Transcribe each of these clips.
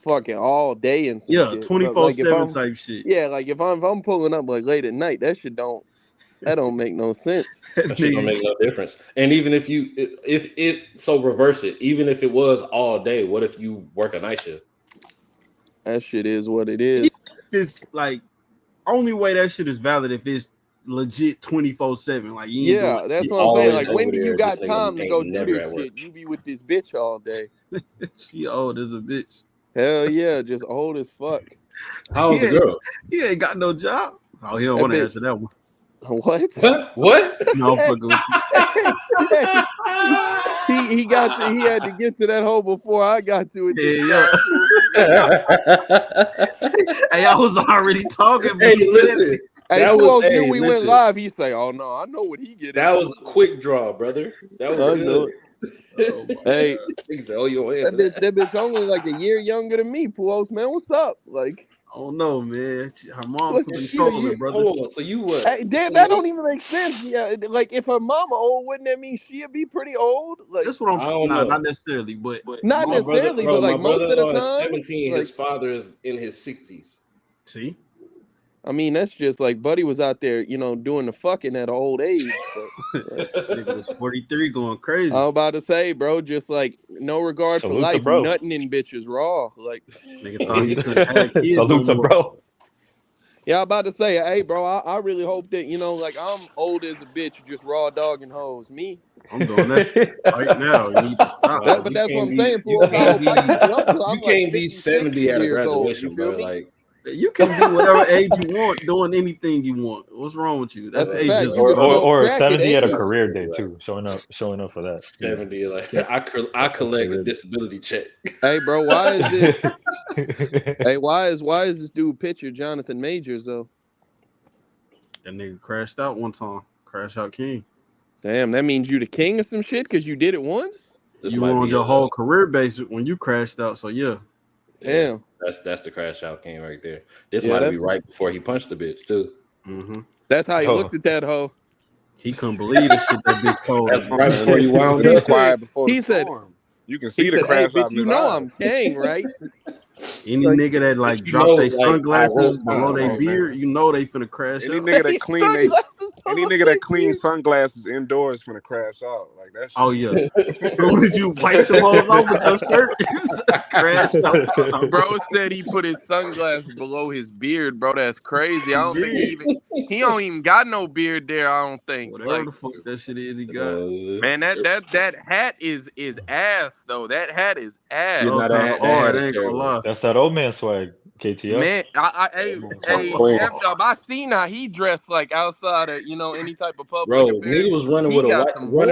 fucking all day and some Yeah, shit. 24/7 type shit. Yeah, like if I'm pulling up like late at night, that don't make no sense. That shit don't make no difference. And even if reverse it, even if it was all day, what if you work a night shift? That shit is what it is. It's like only way that shit is valid if it's legit 24/7. Like yeah, that's what I'm saying. Like when do you got time to go do this shit? You be with this bitch all day. She old as a bitch. Hell yeah, just old as fuck. How old the girl? He ain't got no job. Oh, he don't want to answer that one. What? No, fucking with you. He had to get to that hole before I got to it. Hey, I was already talking. Hey, listen. Hey, knew we went live. He say, "Oh no, I know what he get." That was a quick draw, brother. That was good. Hey, that bitch only like a year younger than me. Puos, man, what's up? Like, I don't know, man. Her mom too controlling, brother. Hold on, so you what? Hey, that don't even make sense. Yeah, like if her mama old, wouldn't that mean she'd be pretty old? Like that's what I'm saying. Not necessarily, but not necessarily, but like most of the time, 17. His father is in his 60s. See. I mean, that's just like Buddy was out there, doing the fucking at an old age. Nigga was 43 going crazy. I'm about to say, bro, just like no regard for life, nothing in bitches raw. Like, nigga thought he couldn't have kids. Salute to bro. Yeah, I'm about to say, hey, bro, I really hope that, like I'm old as a bitch, just raw dogging hoes. Me. I'm doing that shit right now. You need to stop. But that's what I'm saying, Paul. You can't be 70 at a graduation, bro. Like. You can do whatever age you want, doing anything you want. What's wrong with you? That's age. Or 70 at a career day too. Showing up for that. 70, like I collect a disability check. Hey, bro, why is this? Hey, why is this dude picture Jonathan Majors though? That nigga crashed out one time. Crash out king. Damn, that means you the king of some shit because you did it once. You were on your whole career base when you crashed out. So yeah. Damn. That's the crash out king right there. This might be right before he punched the bitch too. Mm-hmm. That's how he looked at that hoe. He couldn't believe the shit that bitch told him. That's right before he wound up. He said, "You can see the crash out." You know I'm king, right? Any nigga that like drop their sunglasses below their beard, you know they finna crash out. Any nigga that cleans sunglasses indoors finna crash out. Like that shit. Oh yeah. As soon as you wipe the holes off with your shirt, crash out. Bro said he put his sunglasses below his beard, bro. That's crazy. I don't think he don't even got no beard there. I don't think. Whatever the fuck that shit is he got. Man, that hat is ass though. That hat is ass. That's that old man swag, KTL. Man, I seen how he dressed like outside of any type of public. Bro, nigga was running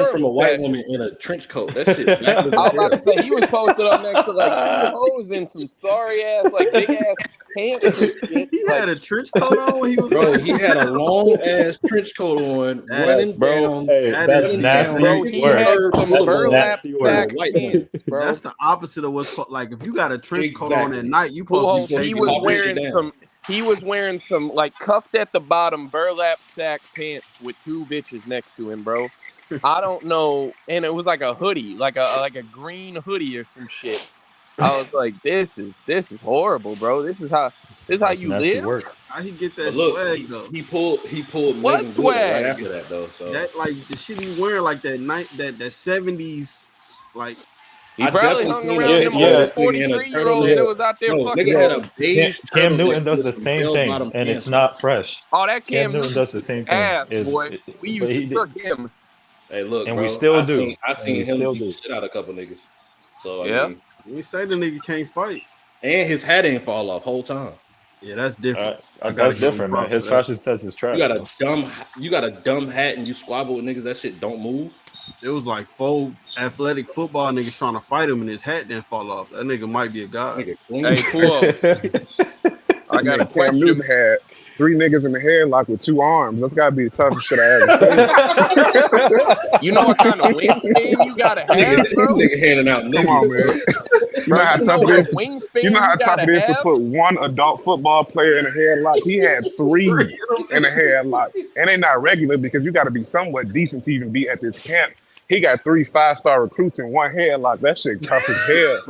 from a white woman in a trench coat. That shit. I was about to say he was posted up next to like 2 hoes in some sorry ass like big ass pants. He had a trench coat on. He had a long ass trench coat on, running down. Hey, that's nasty. Bro, he had some burlap sack pants, bro. That's the opposite of what's called, like if you got a trench coat on at night, you supposed to be He was wearing some like cuffed at the bottom burlap sack pants with 2 bitches next to him, bro. I don't know, and it was like a hoodie, like a green hoodie or some shit. I was like, this is horrible, bro. This is how you live. Work. How he get that swag though? He pulled what swag right after that though. So that like the shit he wearing like that 70s like. He probably hung around them old 43-year-olds that was out there fucking. Cam Newton does the same thing, and it's not fresh. Oh, that Cam Newton does the same thing. Boy. We used to cook him. Hey, look, and bro, we still do. I seen him beat the shit out of a couple niggas. So I mean, we say the nigga can't fight, and his hat ain't fall off whole time. Yeah, that's different. That's different, man. His fashion says it's trash. You got a dumb hat and you squabble with niggas. That shit don't move. It was like 4 athletic football niggas trying to fight him, and his hat didn't fall off. That nigga might be a god. Hey, pull up. I got a Cam Newton had 3 niggas in the headlock with 2 arms. That's gotta be the toughest shit I ever seen. You know what kind of wingspan you gotta have, bro? Nigga handing out niggas. Come on, man. You know how tough it is to put 1 adult football player in a headlock? He had 3 in a headlock. And they not regular because you got to be somewhat decent to even be at this camp He got 3 5-star recruits in one headlock. That shit tough as hell.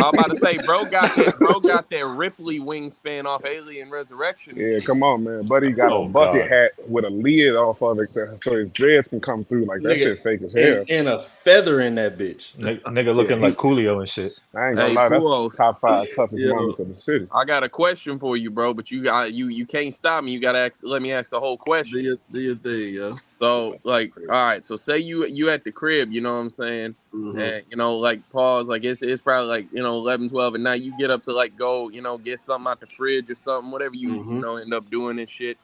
I'm about to say, bro got that Ripley wingspan off Alien Resurrection. Yeah, come on, man. Buddy got a bucket hat with a lid off of it so his dreads can come through. Like, that shit fake as hell. And a feather in that bitch. Nigga looking like Coolio and shit. I ain't gonna lie, that's top 5 toughest moments of the city. I got a question for you, bro, but you can't stop me. You gotta let me ask the whole question. Do your thing, yo. So, like, all right, so say you at the crib, you know what I'm saying? Mm-hmm. And, you know, like, pause, like, it's probably, like, you know, 11, 12 at night. You get up to, like, go, you know, get something out the fridge or something, whatever you, you know, end up doing and shit.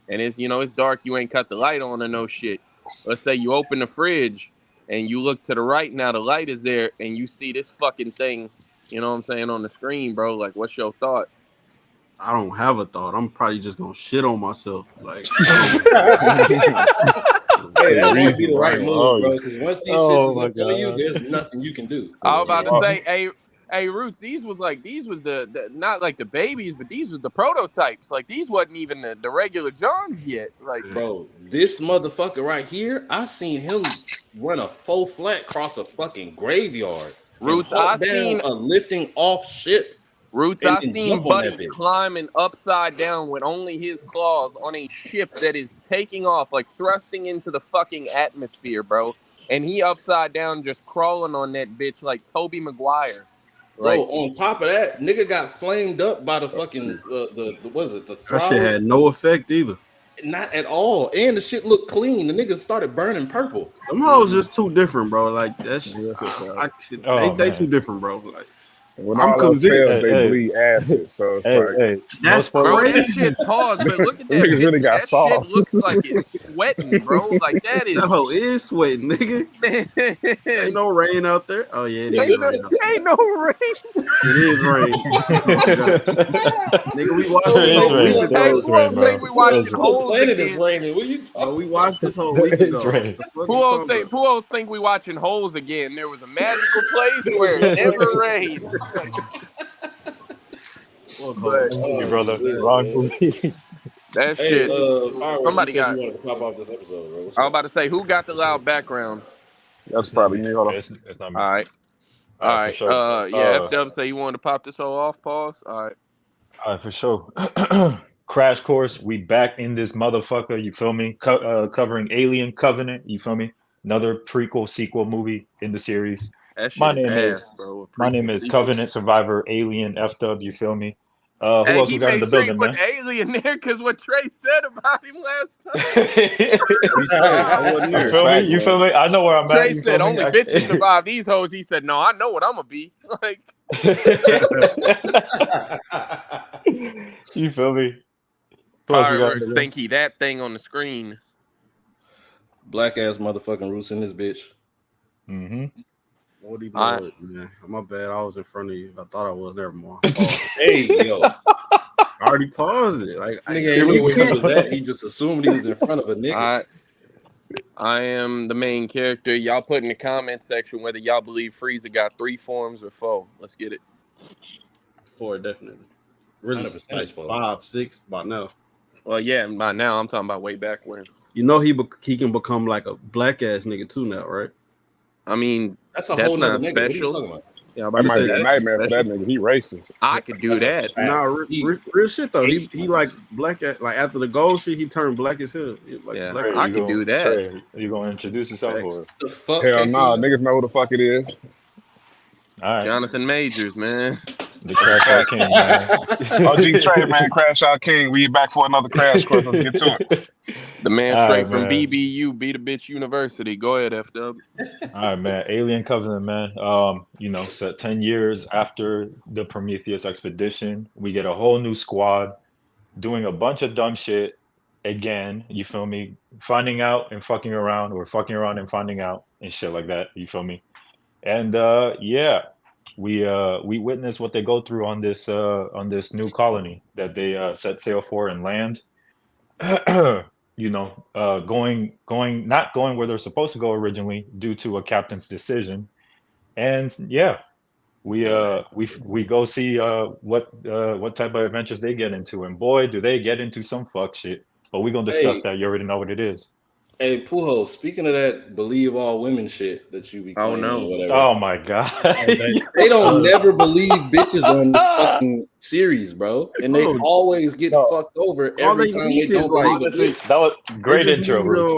And it's, you know, it's dark. You ain't cut the light on or no shit. Let's say you open the fridge and you look to the right. Now the light is there and you see this fucking thing, you know what I'm saying, on the screen, bro. Like, what's your thought? I don't have a thought. I'm probably just gonna shit on myself. Like, hey, that might be the right move, bro. Because once these shits is up on you, there's nothing you can do. I was about to say, hey, Roots, these was the not like the babies, but these was the prototypes. Like, these wasn't even the regular Johns yet. Like, bro, this motherfucker right here, I seen him run a full flat across a fucking graveyard. Roots, I seen a lifting off ship. Roots, I seen Buddy climbing upside down with only his claws on a ship that is taking off, like thrusting into the fucking atmosphere, bro. And he upside down just crawling on that bitch like Tobey Maguire. Bro, on top of that, nigga got flamed up by the fucking the what is it? The that shit had no effect either. Not at all. And the shit looked clean. The nigga started burning purple. Them hoes just too different, bro. Like that's they too different, bro. Like, when I'm convinced they bleed acid, so it's that's bro, crazy. that shit pause, but look at that. Niggas really got that sauce. Shit looks like it's sweating, bro. Like that is. That hoe is sweating, nigga. Ain't no rain out there. Oh yeah, it is rain. Ain't no rain. It is rain. Nigga, we watched this whole week ago. Hey, who else think we watched Holes planet is again? raining? What you talking? We watched this whole week ago. Who else think we watching Holes again? There was a magical place where it never rained. Your brother, wrong movie. That shit. Somebody got. You to pop off this episode, bro. I was about to say, who got the loud background? That's probably me. Hold on. It's not me. All right. Sure. Yeah. F-Dub say you wanted to pop this whole off. Pause. All right, for sure. Crash course. We back in this motherfucker. You feel me? Covering Alien Covenant. You feel me? Another prequel sequel movie in the series. My name is Covenant Survivor Alien F-Dub. You feel me? Who else we got in the building, man? Put Alien there because what Trey said about him last time. You feel me? I know where I'm at. Trey said only bitches survive these hoes. He said, no, I know what I'm gonna be. Like, you feel me? Fireworks, thinky, that thing on the screen. Black ass motherfucking Roots in this bitch. Mm-hmm. What do you do? Man, my bad. I was in front of you. I thought I was. Never mind. Hey, yo. I already paused it. Like, nigga, he just assumed he was in front of a nigga. I am the main character. Y'all put in the comment section whether y'all believe Frieza got 3 forms or 4. Let's get it. 4, definitely. Really, like 5, 6 by now. Well, yeah, by now I'm talking about way back when. You know he can become like a black ass nigga too now, right? I mean, that's whole not nigga. special. Yeah, that might be a nightmare for that nigga. He racist. I could do that. Nah, real shit though. He like black like after the gold shit, he turned black as hell. Like, yeah, I could do that. Trey, you gonna introduce yourself or the fuck? Hell nah, niggas know who the fuck it is. All right. Jonathan Majors, man. The Crash Out King, man. OG Trey, man, Crash Out King. We back for another crash course. Let's get to it. The man straight from BBU, Be the Bitch University. Go ahead, F-Dub. All right, man. Alien Covenant, man. You know, set 10 years after the Prometheus expedition, we get a whole new squad doing a bunch of dumb shit again. You feel me? Finding out and fucking around, or fucking around and finding out and shit like that. You feel me? And yeah. We witness what they go through on this new colony that they set sail for and land. You know, not going where they're supposed to go originally due to a captain's decision. And yeah, we go see what type of adventures they get into, and boy, do they get into some fuck shit. But we're gonna discuss that. You already know what it is. Hey, Pujo, speaking of that believe all women shit that you be Oh, claiming no. or whatever. Oh my god. They don't never believe bitches on this fucking series, bro. And they Bro, always get no. fucked over all every they time need they is don't like believe a Honestly, bitch. that was they great just intro, need Roots.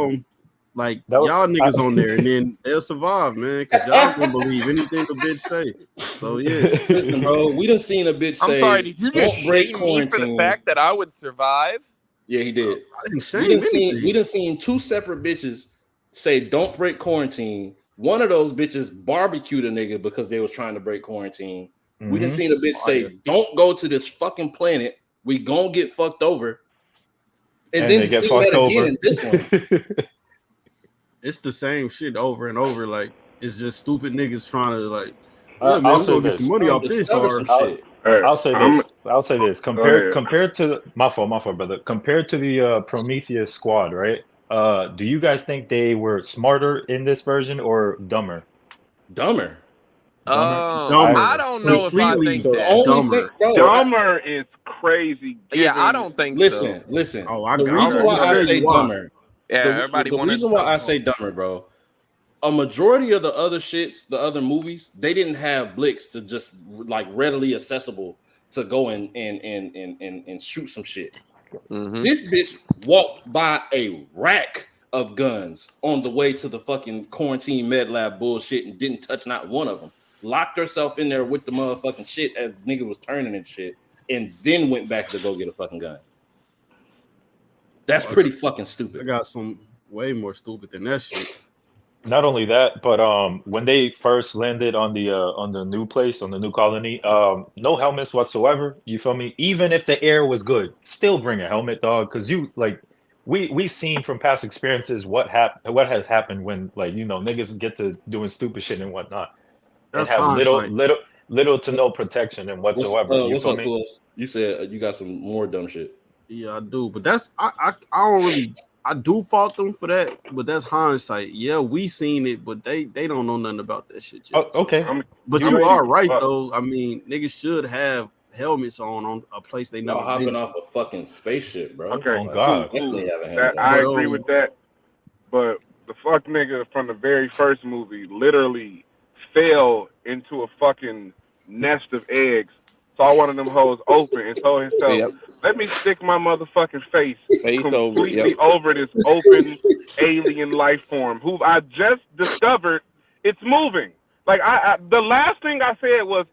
like That was, y'all niggas on there, and then they'll survive, man. Cause y'all gonna believe anything a bitch say. So yeah, Listen, bro, we done seen a bitch I'm say, sorry, did you just "Don't break shame me for the quarantine." fact that I would survive? Yeah, he did. I didn't We shame done seen anything. two separate bitches say, "Don't break quarantine." One of those bitches barbecued a nigga because they was trying to break quarantine. We done Mhm. seen a bitch say, "Don't go to this fucking planet. We gonna get fucked over." And And then they get seen that fucked again over. in this one. It's the same shit over and over. Like it's just stupid niggas trying to like, yeah, man, I'll we're say gonna get some this. money Trying off to this. discover some Or I'll, shit. Hey, I'll say I'm this. I'll say this. go ahead. Compared to my fault, brother. Compared to the Prometheus squad, right? Do you guys think they were smarter in this version or dumber? Dumber. Dumber. dumber, I don't know if I completely think The that. only thing, dumber. bro. Dumber is crazy. Yeah, I Given don't think so. Listen. Oh, The I'm reason okay, why go gonna I tell ahead. you say why. dumber, Yeah, everybody the wanted reason to why talk I about say dumber, bro. A majority of the other shits, the other movies, they didn't have Blix to just like readily accessible to go and shoot some shit. Mm-hmm. This bitch walked by a rack of guns on the way to the fucking quarantine med lab bullshit and didn't touch not one of them. Locked herself in there with the motherfucking shit as nigga was turning and shit, and then went back to go get a fucking gun. That's Oh, pretty fucking I stupid. got some way more stupid than that shit. Not only that, but when they first landed on the new place, on the new colony, no helmets whatsoever. You feel me? Even if the air was good, still bring a helmet, dog. Because you like, we seen from past experiences what has happened when like niggas get to doing stupid shit and whatnot, and That's have hindsight. little to What's no protection and whatsoever. You what's feel up, me? Cools? You said you got some more dumb shit. Yeah, I do. But that's I don't really I do fault them for that, but that's hindsight. Yeah, we seen it, but they don't know nothing about that shit yet. Oh, So, okay. I'm but You you right. are right fuck. though. I mean, niggas should have helmets on a place they Y'all never been hopping to. off a fucking spaceship, bro. Okay, Oh Like, cool, God. cool. definitely having That helmet on. I But agree with um, that. But the fuck nigga from the very first movie literally fell into a fucking nest of eggs, saw one of them hoes open, and told himself, Yep. "Let me stick my motherfucking face Face over it. Yep. completely over this open alien life form, who I just discovered it's moving." Like the last thing I said was,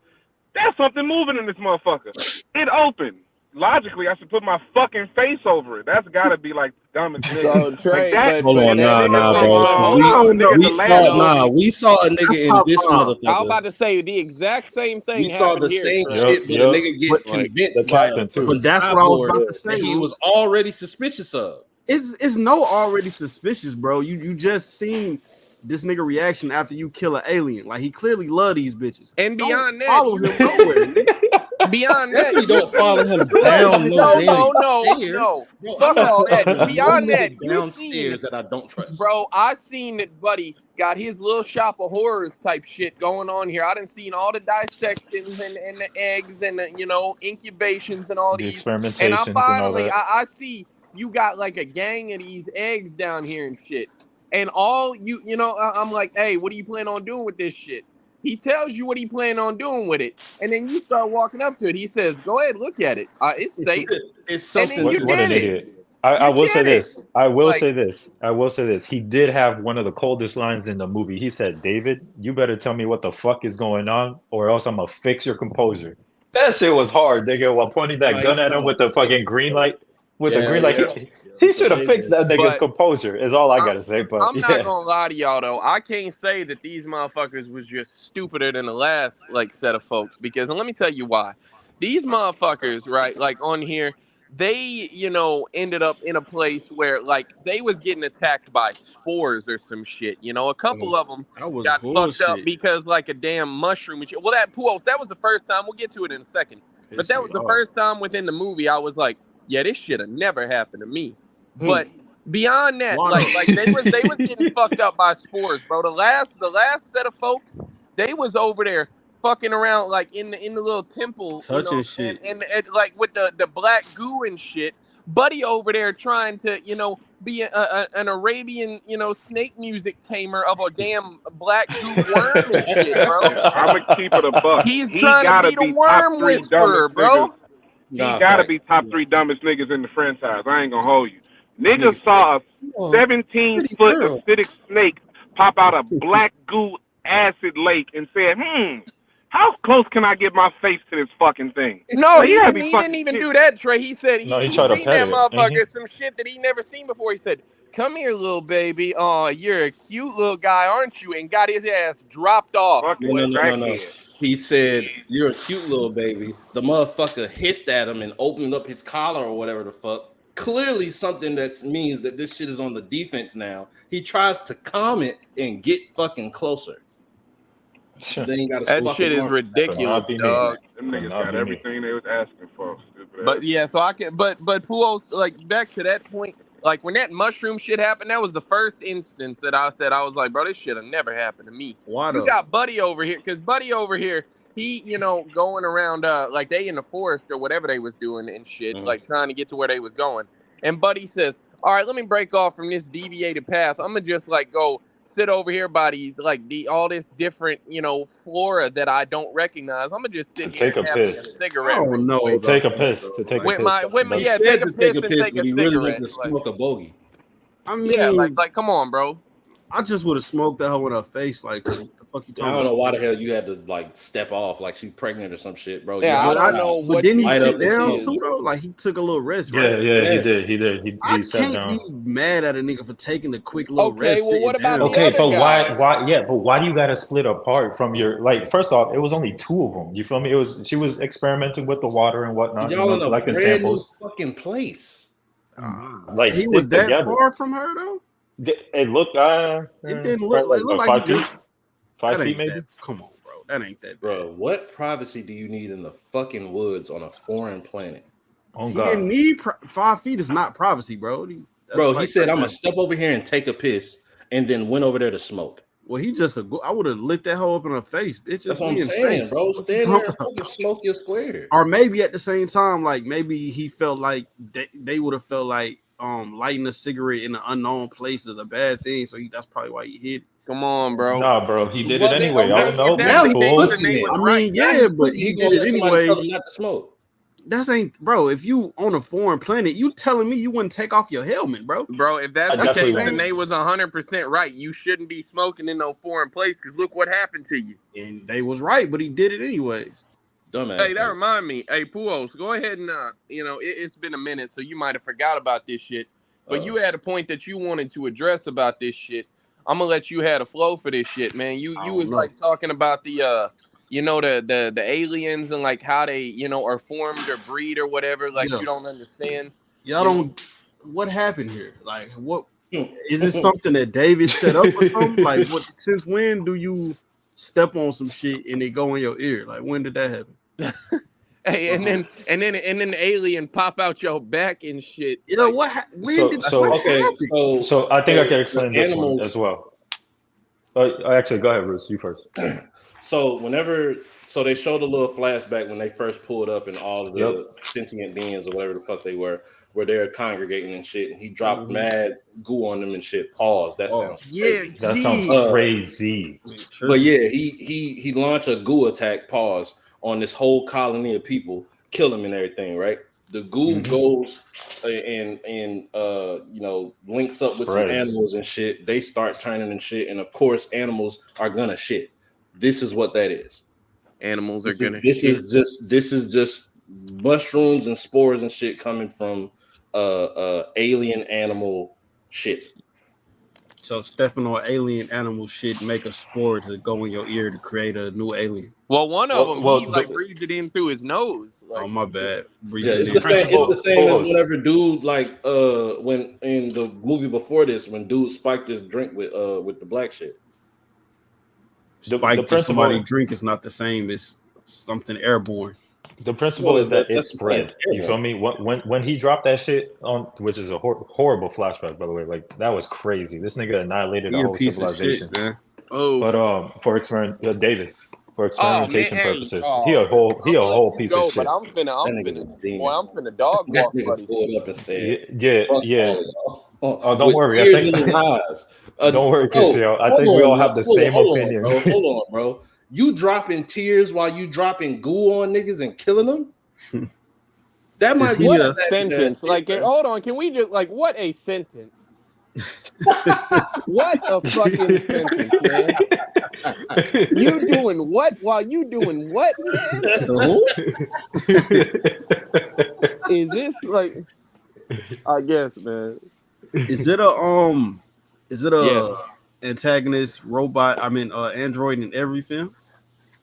"There's something moving in this motherfucker." It opened. Logically, I should put my fucking face over it. That's gotta be like the dumbest nigga. So Like Trey, that, Hold on, that nah, nigga from but bro. hold I don't on. know. nigga the We last saw No, movie. we saw a nigga That's in Pop this Pop. I was motherfucker. about to say the exact same We thing saw the happened here, same Trey. shit, but a Yep. nigga get But Like, convinced The by a captain too. fucking but that's what I was about cyborg to that say, he was Roots. already suspicious of. It's no already suspicious, bro. You just seen this nigga reaction after you kill an alien. Like he clearly love these bitches. and Don't beyond that, follow him nowhere, nigga. beyond that, Definitely you don't follow him no, down no no, damn no, no, stairs. no. Bro, I'm Fuck not all that. following no Beyond that, nigga you seen, downstairs that I don't trust. bro. I seen that Buddy got his little shop of horrors type shit going on here. I done seen all the dissections and the eggs and the, incubations and all The these. And I experimentations and all finally that. I see you got like a gang of these eggs down here and shit. And all I'm like, hey, what are you planning on doing with this shit? He tells you what he planning on doing with it, and then you start walking up to it. He says, "Go ahead, look at it. It's safe." It's And then something you What to an did it. idiot. I You will say did it. this. I will Like, say this. I will say this. He did have one of the coldest lines in the movie. He said, David, you better tell me what the fuck is going on, or else I'm gonna fix your composure. That shit was hard, nigga, while pointing that he gun at him sound with the fucking green light. With the yeah, green light. yeah. He should have fixed that nigga's But composure, is all I I, gotta say. But I'm not yeah. gonna lie to y'all though. I can't say that these motherfuckers was just stupider than the last set of folks because, and let me tell you why. These motherfuckers, right, like on here, they ended up in a place where like they was getting attacked by spores or some shit. A couple of them That was got fucked up bullshit. because like a damn mushroom and shit. Well, that was the first time. We'll get to it in a second. But Pissed that me was the off. first time within the movie I was like, yeah, this shit have never happened to me. Hmm. But beyond that, Why like they was getting fucked up by spores, bro. The last set of folks, they was over there fucking around like in the little temple, touching and, shit. and, and like with the black goo and shit. Buddy over there trying to, be an Arabian, snake music tamer of a damn black goo worm and shit, bro. I'm gonna keep it a buck. He's He trying to gotta be the be top worm 3 whisperer, dumbest bro. niggas. Nah, He gotta facts. be top 3 dumbest niggas in the franchise. I ain't gonna hold you. Niggas Niggas saw a Oh, 17 pretty foot girl. acidic snake pop out of black goo acid lake and said, how close can I get my face to this fucking thing? No, Like, he you gotta didn't. be He didn't fucking even serious. do that, Trey. He said No, he he tried to seen pet that it. motherfucker some shit that he never seen before. He said, "Come here, little baby. Oh, you're a cute little guy, aren't you?" And got his ass dropped off. Fucking Boy. No. crackhead. He said, "You're a cute little baby." The motherfucker hissed at him and opened up his collar or whatever the fuck. Clearly, something that means that this shit is on the defense now. He tries to calm it and get fucking closer. Then he got a That fucking shit is arm. ridiculous, Could not be me. dog. Them Could niggas not got be me. everything they was asking for. Stupid But ass. yeah, so I can. But Puos, like back to that point, like when that mushroom shit happened, that was the first instance that I said I was like, bro, this shit'll never happen to me. Why You though? got Buddy over here, because Buddy over here, he going around like they in the forest or whatever they was doing and shit, Mhm. like trying to get to where they was going. And Buddy says, all right, let me break off from this deviated path. I'm gonna just like go sit over here by these like all this different flora that I don't recognize. I'm gonna just sit here Take and a have me a piss. I cigarette real don't know. quick. To take a about that, piss. though. To take a Like, piss. That's the He best. said take a to piss take a and piss, take but a he really cigarette. meant to Like, smoke a bogey. I mean, yeah, like come on, bro. I just would have smoked that hoe in her face. Like, what the fuck you I talking don't know about? why the hell you had to like step off like she's pregnant or some shit, bro. Yeah, You I But don't I- know But what didn't he light sit up the down scene. too though? Like he took a little rest, Yeah, right? yeah, Yeah. he did. He did. I He sat can't down. be mad at a nigga for taking a quick little Okay, rest. well, sitting what about down. the Okay, other but guy? why do you gotta split apart from your like? First off, it was only 2 of them. You feel me? She was experimenting with the water and whatnot. Y'all in a collecting brand new samples. fucking place. Like He was stick that together. far from her though. It looked. It didn't probably look. It looked like 5 he feet. just. 5 That feet ain't maybe. that. Come on, bro. That ain't that bad. Bro, what privacy do you need in the fucking woods on a foreign planet? Oh He God. didn't need 5 feet. Is not privacy, bro. That's Bro, he like said, right I'm gonna there. step over here and take a piss, and then went over there to smoke. Well, he just I would have lit that hoe up in her face, bitch. That's It's what I'm me in saying, space. bro. What you Stand there talking and about? fucking smoke your square. Or maybe at the same time, like maybe he felt like they would have felt like lighting a cigarette in an unknown place is a bad thing. So that's probably why he hid it. Come on, bro. Nah, bro. He did Well, it then, anyway. okay, I don't know. if that's Now the he case, pussy then they then. was I right. mean, Now yeah, he but pussy, he gonna did it let somebody tell him anyways. not to smoke. That's ain't, bro. If you on a foreign planet, you telling me you wouldn't take off your helmet, bro? Bro, if that's I the definitely case, then won't. they was 100% right. You shouldn't be smoking in no foreign place because look what happened to you. And they was right, but he did it anyways. Dumbass. Hey, that nigga. remind me. Hey, Puos, go ahead and it's been a minute, so you might have forgot about this shit. But you had a point that you wanted to address about this shit. I'm gonna let you have a flow for this shit, man. You I don't was know. like talking about the the aliens and like how they are formed or breed or whatever. Like Yeah. you don't understand. Y'all You don't. What happened here? Like, what is this something that David set up or something? Like, what? Since when do you step on some shit and it go in your ear? Like, when did that happen? Hey, and then the alien pop out your back and shit. Yeah, Like, what? When So- did so- what Okay, happened? So I think I can explain the this one animals- as well. Actually, go ahead, Bruce. You first. So they showed a little flashback when they first pulled up and all of the sentient beings or whatever the fuck they were there congregating and shit, and he dropped mad goo on them and shit. Pause. That sounds crazy. That sounds crazy. But yeah, he launched a goo attack, pause, on this whole colony of people, kill them and everything, right? The goo goes and links up with some Spreads. animals and shit. They start turning and shit, and of course, animals are gonna shit. This is what that is. animals are gonna. This is just mushrooms and spores and shit coming from alien animal shit. So stepping on alien animal shit make a spore to go in your ear to create a new alien. Well, one of them Well, he breathes it in through his nose. Like, Oh my bad. Breathe Yeah, it it's in. the same. It's the same as Pause. whenever dude when in the movie before this when dude spiked his drink with the black shit. The Spike that principle- somebody drink is not the same as something airborne. The principle Well, is that it that's the spread. thing. You feel me? When he dropped that shit on, which is a horrible flashback, by the way. Like that was crazy. This nigga annihilated He a a whole piece of civilization. shit, man. oh, But for David, for experimentation man, hey, purposes, oh, he a whole I'm gonna let you piece go, of shit. But I'm That nigga's a finna, demon. boy, I'm finna dog That walk, nigga buddy. pulled up and said, Yeah, "Fuck yeah. all y'all." Oh, don't with worry. I tears in think his eyes. don't worry, Bro, KTL. I hold think we on, all man. have the same hold opinion. on, bro. Hold on, bro. You dropping tears while you dropping goo on niggas and killing them? That might Is be he What some a happy ass sentence! shit, Like, man. hold on, can we just like what a sentence? What a fucking sentence, man! You doing what while you doing what, man? Who? Is this like? I guess, man. Is it Yes. antagonist robot? I mean, android in every film?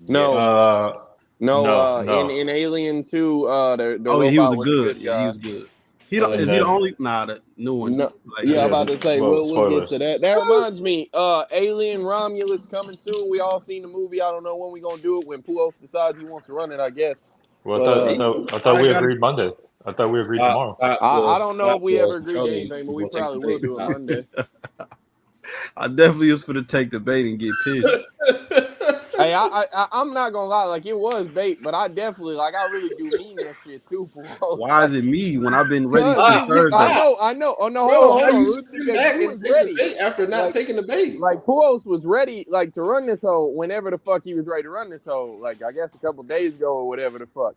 No. Yes. No. In no. Alien 2, the Oh, yeah, he was robot a was a good. good Yeah, he guy. was good. And Is he the then only? Nah, the new one. No. Like Yeah, I'm he. about to say well, we'll get to spoilers. that. That reminds me, Alien Romulus coming soon. We all seen the movie. I don't know when we gonna do it. When Puos decides he wants to run it, I guess. Well, But I thought we agreed Monday. I thought we agreed tomorrow. I don't know if we ever agreed to anything, but we probably will do it Monday. I definitely was for to take the bait and get pissed. Hey, I'm not gonna lie, like it was bait, but I definitely like I really do mean that shit too, Puos. Why is it me when I've been ready Cause since Thursday? I know. Oh no, Bro, hold how on, you Ruth, spin because back you and was take ready. the bait after not Like- taking the bait? Like Puos was ready, like to run this hoe whenever the fuck he was ready to run this hoe. Like I guess a couple days ago or whatever the fuck.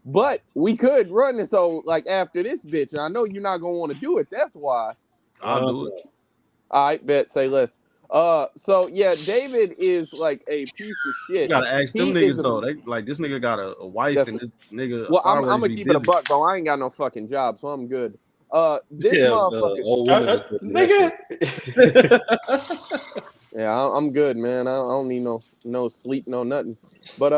But we could run this hoe like after this bitch. And I know you're not gonna want to do it. That's why. I'll do it. All right, bet. Say less. So yeah, David is like a piece of shit. You gotta ask them He niggas is a- though. They like this nigga got a wife That's and this nigga. Well, I'm fireworks gonna be keep it a busy. buck, bro. I ain't got no fucking job, so I'm good. This Yeah, motherfucker. old woman was taking that Nigga. Yeah, I'm good, man. I don't need no sleep, no nothing. But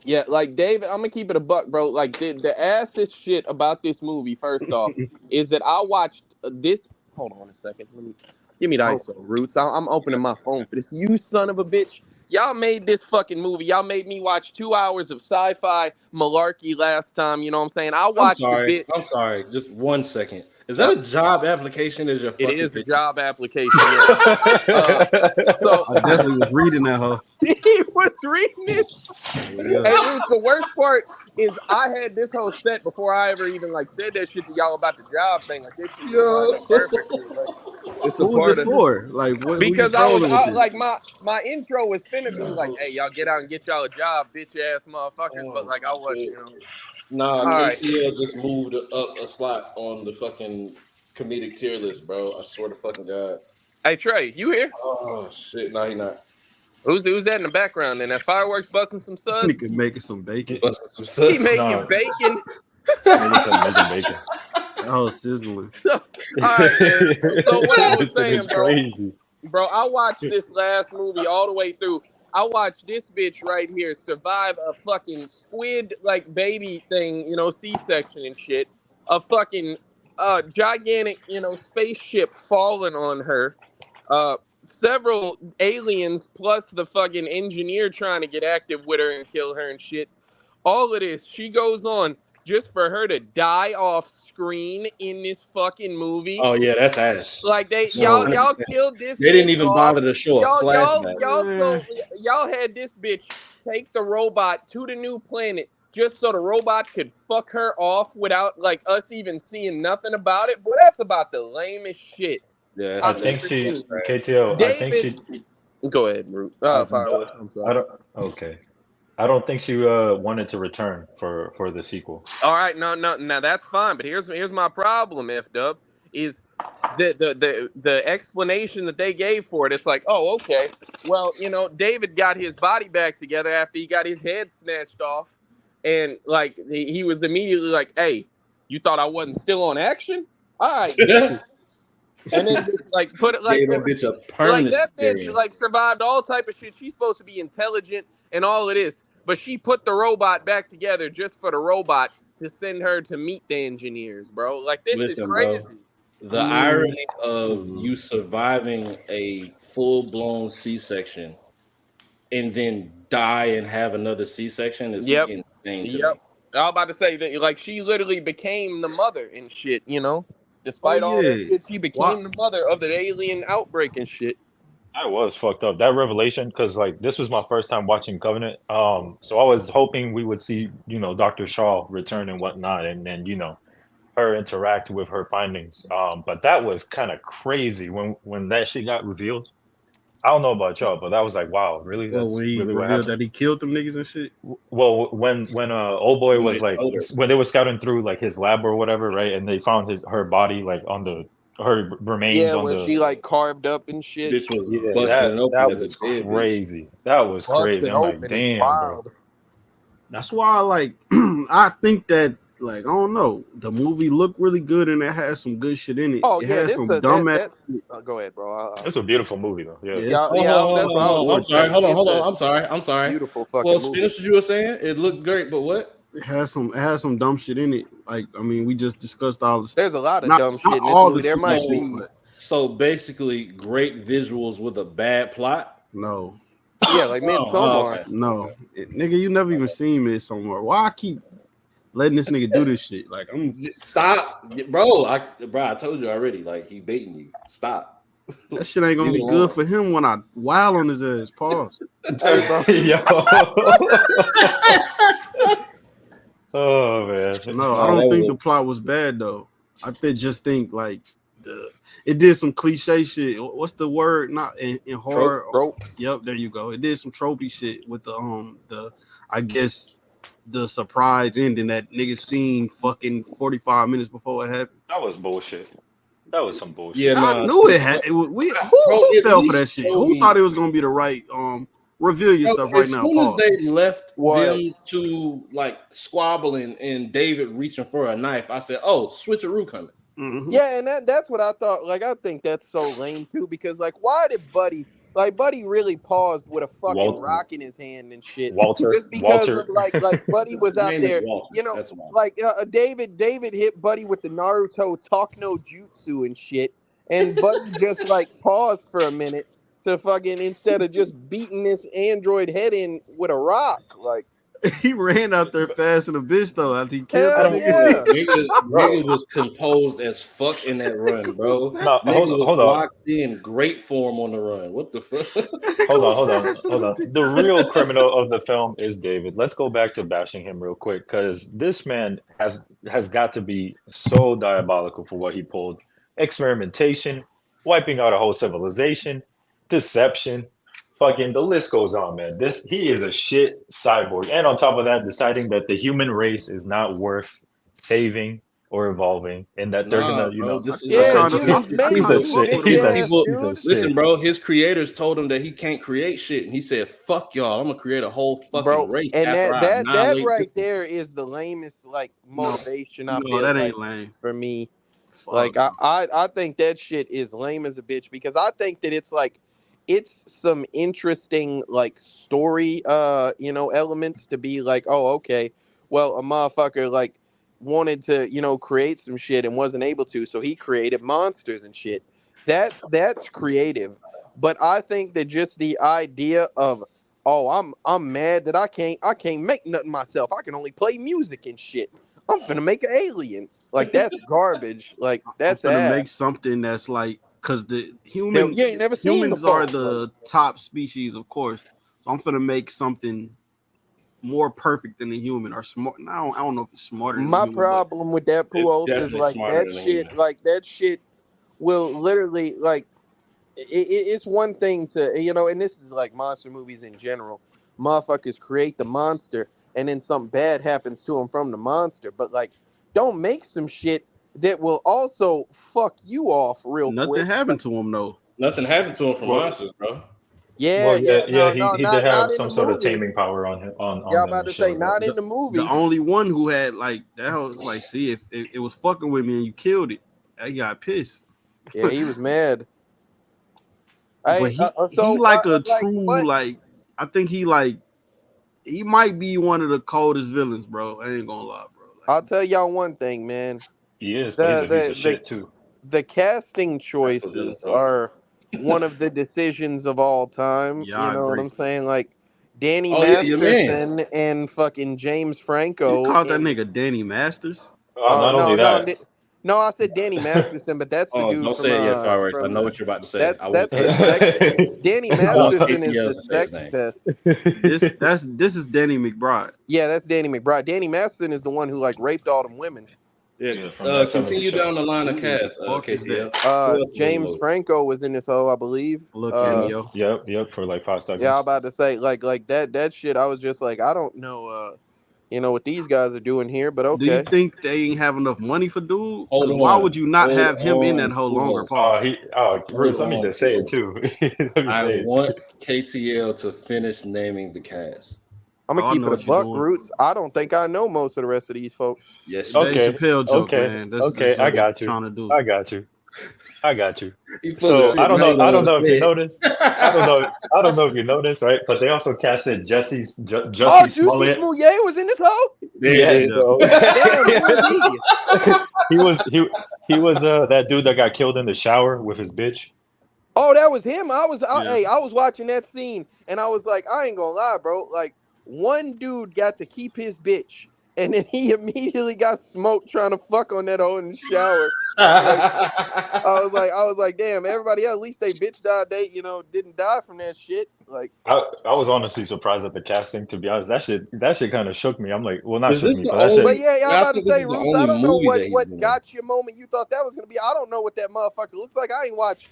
yeah, like David, I'm gonna keep it a buck, bro. Like the assest shit about this movie, first off, is that I watched this. Hold on a second. Let me give me the ISO roots. I'm opening my phone for this. You son of a bitch. Y'all made this fucking movie. Y'all made me watch 2 hours of sci-fi malarkey last time. You know what I'm saying? I I'm watched the sorry. bit. I'm sorry. Just 1 second. Is that a job application? Is your It fucking is a picture? job application. Yeah. So I definitely was reading that hoe. he was reading this. Yeah. Hey, Roots, the worst part is I had this whole set before I ever even like said that shit to y'all about the job thing. Like this shit just lined up perfectly. Like it's a Who was part it of for? Like what? Who you because I was trolling with this? like my intro was finna be like, hey, y'all get out and get y'all a job, bitch ass motherfuckers. But like I wasn't, you know. Nah, All right. KTL just moved up a slot on the fucking comedic tier list, bro. I swear to fucking God. Hey Trey, you here? Oh shit, no, he not. Who's that in the background? And that fireworks busting some suds? Nigga making some bacon. Busting some suds. He making No. bacon. Nigga said making bacon. That hoe sizzling. All right, man. So what I was This nigga's saying, bro. crazy. Bro, I watched this last movie all the way through. I watched this bitch right here survive a fucking squid like baby thing, you know, C-section and shit. A fucking gigantic, you know, spaceship falling on her. Several aliens plus the fucking engineer trying to get active with her and kill her and shit. All of this, she goes on just for her to die off screen in this fucking movie. Oh yeah, that's ass. Like So- y'all killed this. They didn't bitch even off. bother to show a flashback. Y'all had this bitch take the robot to the new planet just so the robot could fuck her off without like us even seeing nothing about it. Boy, that's about the lamest shit. Yeah, I I've think ever she seen. KTL. I think David, she. go ahead, Root. I Fireworks. I'm sorry. don't. Okay. I don't think she wanted to return for the sequel. All right, no, now that's fine. But here's my problem. F Dub is the explanation that they gave for it. It's like, oh, okay, well, you know, David got his body back together after he got his head snatched off, and like he was immediately like, hey, you thought I wasn't still on action? All right, good. And then just like put it like gave that bitch a like permanent that bitch experience. like survived all type of shit. She's supposed to be intelligent and all of this, but she put the robot back together just for the robot to send her to meet the engineers, bro. Like this is Listen, bro. crazy. The irony of you surviving a full-blown C-section and then die and have another C-section is insane to me. I was about to say that like she literally became the mother and shit, you know? Despite all that shit, she became the mother of the alien outbreak and shit. I was fucked up. That revelation, because like this was my first time watching Covenant. So I was hoping we would see, you know, Dr. Shaw return and whatnot, and then, you know, her interact with her findings. But that was kind of crazy when that shit got revealed. I don't know about y'all, but that was like, wow, really? Well, That's when he really what revealed happened. that he killed them niggas and shit. Well, when old boy When was they like told her. when they were scouting through like his lab or whatever, right? And they found her body like on her remains Yeah, on where the she like carved up and shit. Bitch was yeah busting it open that as a was dead bitch. crazy. That was crazy. Busted I'm like, open is damn, bro. wild. That's why, like, I think that, like, I don't know, the movie looked really good and it had some good shit in it. Oh It yeah, had this some that dumbass. that. Go ahead, bro. It's a beautiful movie though. Yeah. Yes, Yeah, that's what I was I'm gonna sorry. say. Hold It's on. a I'm sorry. beautiful Well, fucking movie. finish what you were saying. It looked great, but what? it had some dumb shit in it. Like, I mean, we just discussed all this. There's a lot of Not dumb not shit in this all movie. the There stupid might shit, be. but So basically, great visuals with a bad plot. no, Yeah, like Midsommar. Okay. no, nigga, you never even seen me somewhere. Why I keep letting this nigga do this shit? Like, I'm Stop, bro. I told you already. Like he baiting you. Stop. that shit ain't gonna Leave be it good alone. for him when I wild on his ass. Pause. Hey, bro. Yo. Oh man. No, I No, that don't was think the plot was bad though. Just think like it did some cliche shit. What's the word? Not in horror. Trope. Yep, there you go. It did some tropey shit with the I guess the surprise ending that niggas seen fucking 45 minutes before it happened. That was bullshit. That was some bullshit. Yeah, I nah. knew it had. We Bro, who at fell for least that shit? show Who me- thought it was gonna be the right reveal yourself right as now? soon as Pause. they left What? them to like squabbling and David reaching for a knife, I said, "Oh, switcheroo coming." Mhm. Yeah, and that's what I thought. Like, I think that's so lame too, because like, why did Buddy really paused with a fucking rock in his hand and shit, just because Walter. like Buddy was His out name is there, Walter. you know, That's why. like David hit Buddy with the Naruto talk no jutsu and shit, and Buddy just like paused for a minute to fucking instead of just beating this android head in with a rock, like. He ran out there fast in a bitch though after he killed Hell that yeah. Nigga was composed as fuck in that run, bro. No, Nigga was hold on. locked in, great form on the run. What the fuck? Hold on. The real criminal of the film is David. Let's go back to bashing him real quick because this man has got to be so diabolical for what he pulled. Experimentation, wiping out a whole civilization, deception, fucking the list goes on, man. He is a shit cyborg. And on top of that, deciding that the human race is not worth saving or evolving and that they're Nah, gonna, bro, this is Yeah, kinda- humans I made he's kinda a you fuck shit. with bitch him. ass He's a dude. shit. Listen, bro, his creators told him that he can't create shit, and he said, "Fuck y'all, I'm gonna create a whole fucking Bro, race and after that I that that annihilate right this one." there is the lamest like motivation I No, feel that like ain't lame. for me. Fuck. Like I think that shit is lame as a bitch because I think that it's some interesting like story elements to be like, oh okay, well a motherfucker like wanted to, create some shit and wasn't able to, so he created monsters and shit. That's creative. But I think that just the idea of, oh, I'm mad that I can't make nothing myself. I can only play music and shit. I'm finna make an alien. Like that's garbage. Like I'm that's gonna ass. make something that's like because the Hell, you ain't never seen humans before. are the top species, of course. So I'm gonna make something more perfect than a human or smart. No, I don't know if it's smarter than a My human, but problem with that It's Puos is definitely like smarter than a human. that shit will literally like it's one thing to, and this is like monster movies in general. Motherfuckers create the monster and then something bad happens to them from the monster, but like don't make some shit that will also fuck you off real nothing quick. happened to him though. Nothing happened to him from Well, monsters, bro. Yeah, yeah, no, he did have not in some the sort of movie. taming power on him Yeah, on I'm them about and to shit say like not that. in the The movie. only one who had like that was like, see if it was fucking with me and you killed it, he got pissed. Yeah, he was mad. But Hey, he like a like true what? like I think he might be one of the coldest villains, bro. I ain't gonna lie, bro. I'll Like, tell y'all one thing, man. He is, but he's The a piece of the the shit too. the casting That's what this is choices talking. are one of the decisions of all time. yeah, You I know what agree. I'm saying? Like Danny Oh yeah, your man. Masterson and fucking James You Franco called that in. nigga Danny Masters? Oh Not only no, that, no, I said Danny Masterson, but that's the Oh, dude don't say it yet, Fireworks. I from know the what you're about to say. that's I want that's to say the his name. sex. Danny I want Masterson is ATL the to say his sex name. pest. This is Danny McBride. Yeah, that's Danny McBride. Danny Masterson is the one who like raped all them women. Yeah, from that 70s Continue show. down the line of Who the cast. fuck is KTL. that? Who else was James low? Franco was in this hoe, I believe. A little Uh, cameo. Yep, for like 5 seconds. Yeah, I'm about to say like that shit. I was just like, I don't know, what these guys are doing here, but Do you okay. think they ain't have enough money for dude? Hold Because why on. would you not Hold have him in on, that whole Ugo. longer pause? Bruce, let me on, just say Ugo. it too. Let me I say it. want KTL to finish naming the cast. I'm gonna I keep know it a what you're buck, doing. Roots. I don't think I know most of the rest of these folks. Yes, you Okay, Dave Chappelle joke, okay, man. That's okay. I what got he's you. trying to do. I got you. I got you. He full of So shit. I don't Now know. you I don't wanna know if say you it. noticed. I don't know. I don't know if you noticed, right? But they also casted Jesse Oh, Juicy Smollett. Smollett was in this hoe. There it Yes, is. bro. Damn, who was he? he was that dude that got killed in the shower with his bitch. Oh, that was him. I Yeah. was watching that scene and I was like, I ain't gonna lie, bro. Like, one dude got to keep his bitch, and then he immediately got smoked trying to fuck on that hoe in the shower. Like, I was like, damn. Everybody else, at least they bitch died. They, didn't die from that shit. Like, I was honestly surprised at the casting. To be honest, that shit kind of shook me. I'm like, well, not Is shook this me, the but that shit. but only? yeah, I'm I about to think this say, is the Roots. I only don't know movie that he's what been in. got your moment. You thought that was gonna be. I don't know what that motherfucker looks like. I ain't watched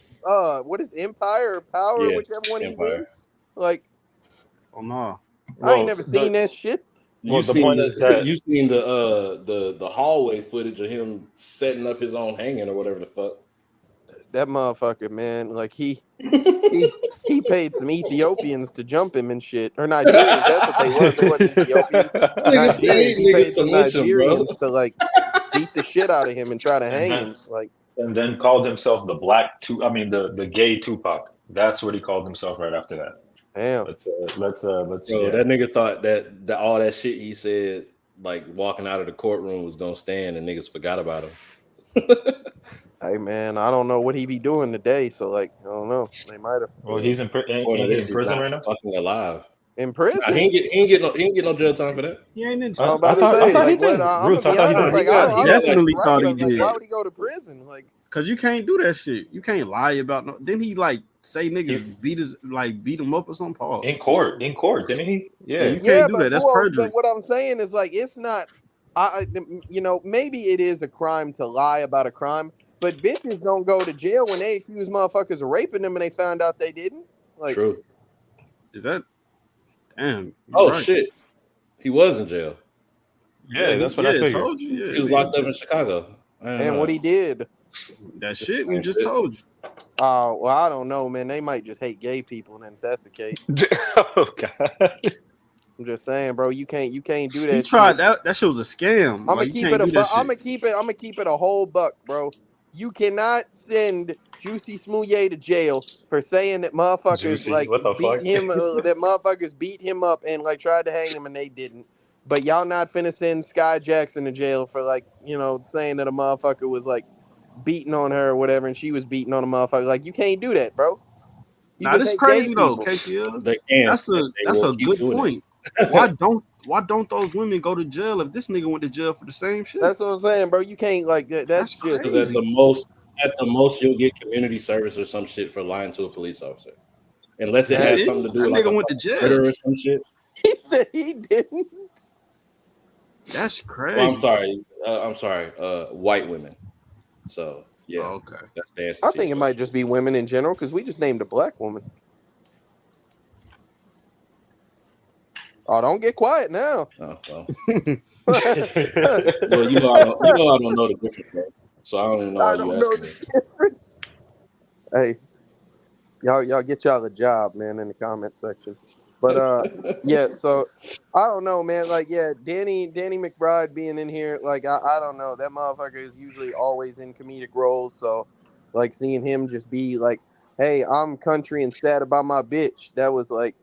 what is Empire or Power, Yeah, whichever one he's Empire. in. Like, Oh no. I ain't Well, never seen that shit. well, the point is that You seen the hallway footage of him setting up his own hanging or whatever the fuck. That motherfucker, man. Like he paid some Ethiopians to jump him and shit, or Nigerians. That's what they was. They wasn't Ethiopians. Nigga Nigerians. paid He niggas paid to some lynch him, bro. Nigerians to like beat the shit out of him and try to and hang then him. Like, and then called himself the black I mean the gay Tupac. That's what he called himself right after that. damn. Let's Bro, that nigga thought that all that shit he said, like walking out of the courtroom, was gonna stand, and niggas forgot about him. Hey man, I don't know what he be doing today. So like, I don't know. They might have Well, he's in ain't According to he this, in he's prison not right now? fucking alive. in Nah, prison. he ain't get no jail time for that. He ain't in I'm jail. about to I say, thought he like, what? did. I'm gonna Roots, I be thought he honest. did. Like, I I don't definitely like, thought he right, but, like, did. why would he go to prison? Like, Cause you can't do that shit. You can't lie about no. Didn't he like say niggas beat him up or something? Pause. In court, didn't he? Yeah, Yeah. you yeah, can't do that. That's perjury. but what I'm saying is like, it's not. Maybe it is a crime to lie about a crime, but bitches don't go to jail when they accuse motherfuckers of raping them and they found out they didn't. Like, True. Is that damn? You're Oh right. shit, he was in jail. Yeah, that's what I figured. told you. Yeah, He was locked up in Chicago. and what he did. that shit we just told you. Oh, well, I don't know, man. They might just hate gay people, and then if that's the case, Oh god. I'm just saying, bro. You can't do that. He tried shit. that shit was a scam. I'm gonna Like, you keep can't it do that shit. I'm gonna keep it a whole buck, bro. You cannot send Juicy Smouye to jail for saying that motherfuckers Juicy, what the beat fuck? him, that motherfuckers beat him up and like tried to hang him and they didn't. But y'all not finna send Sky Jackson to jail for like saying that a motherfucker was like beating on her or whatever and she was beating on a motherfucker. Like, you can't do that, bro. You Now just this hate gay crazy though, people. KCL. They can. That's They a will keep good doing point. Why don't those women go to jail if this nigga went to jail for the same shit? That's what I'm saying, bro. You can't like that. That's That's just Because at the most, you'll get community service or some shit for lying to a police officer, unless it has something to do that with like nigga a went to jail. murder or some shit. he said he didn't. That's crazy. Well, I'm sorry. White women. So yeah, okay. that's the answer. I think it might just be women in general because we just named a black woman. Oh, don't get quiet now. Oh, well. Well, you know I don't know the difference, bro. So I don't even know. I don't know the difference. Hey, y'all get y'all a job, man, in the comment section. But yeah, so I don't know, man. Like, yeah, Danny McBride being in here, like, I don't know. That motherfucker is usually always in comedic roles, so like seeing him just be like, hey, I'm country and sad about my bitch. That was like,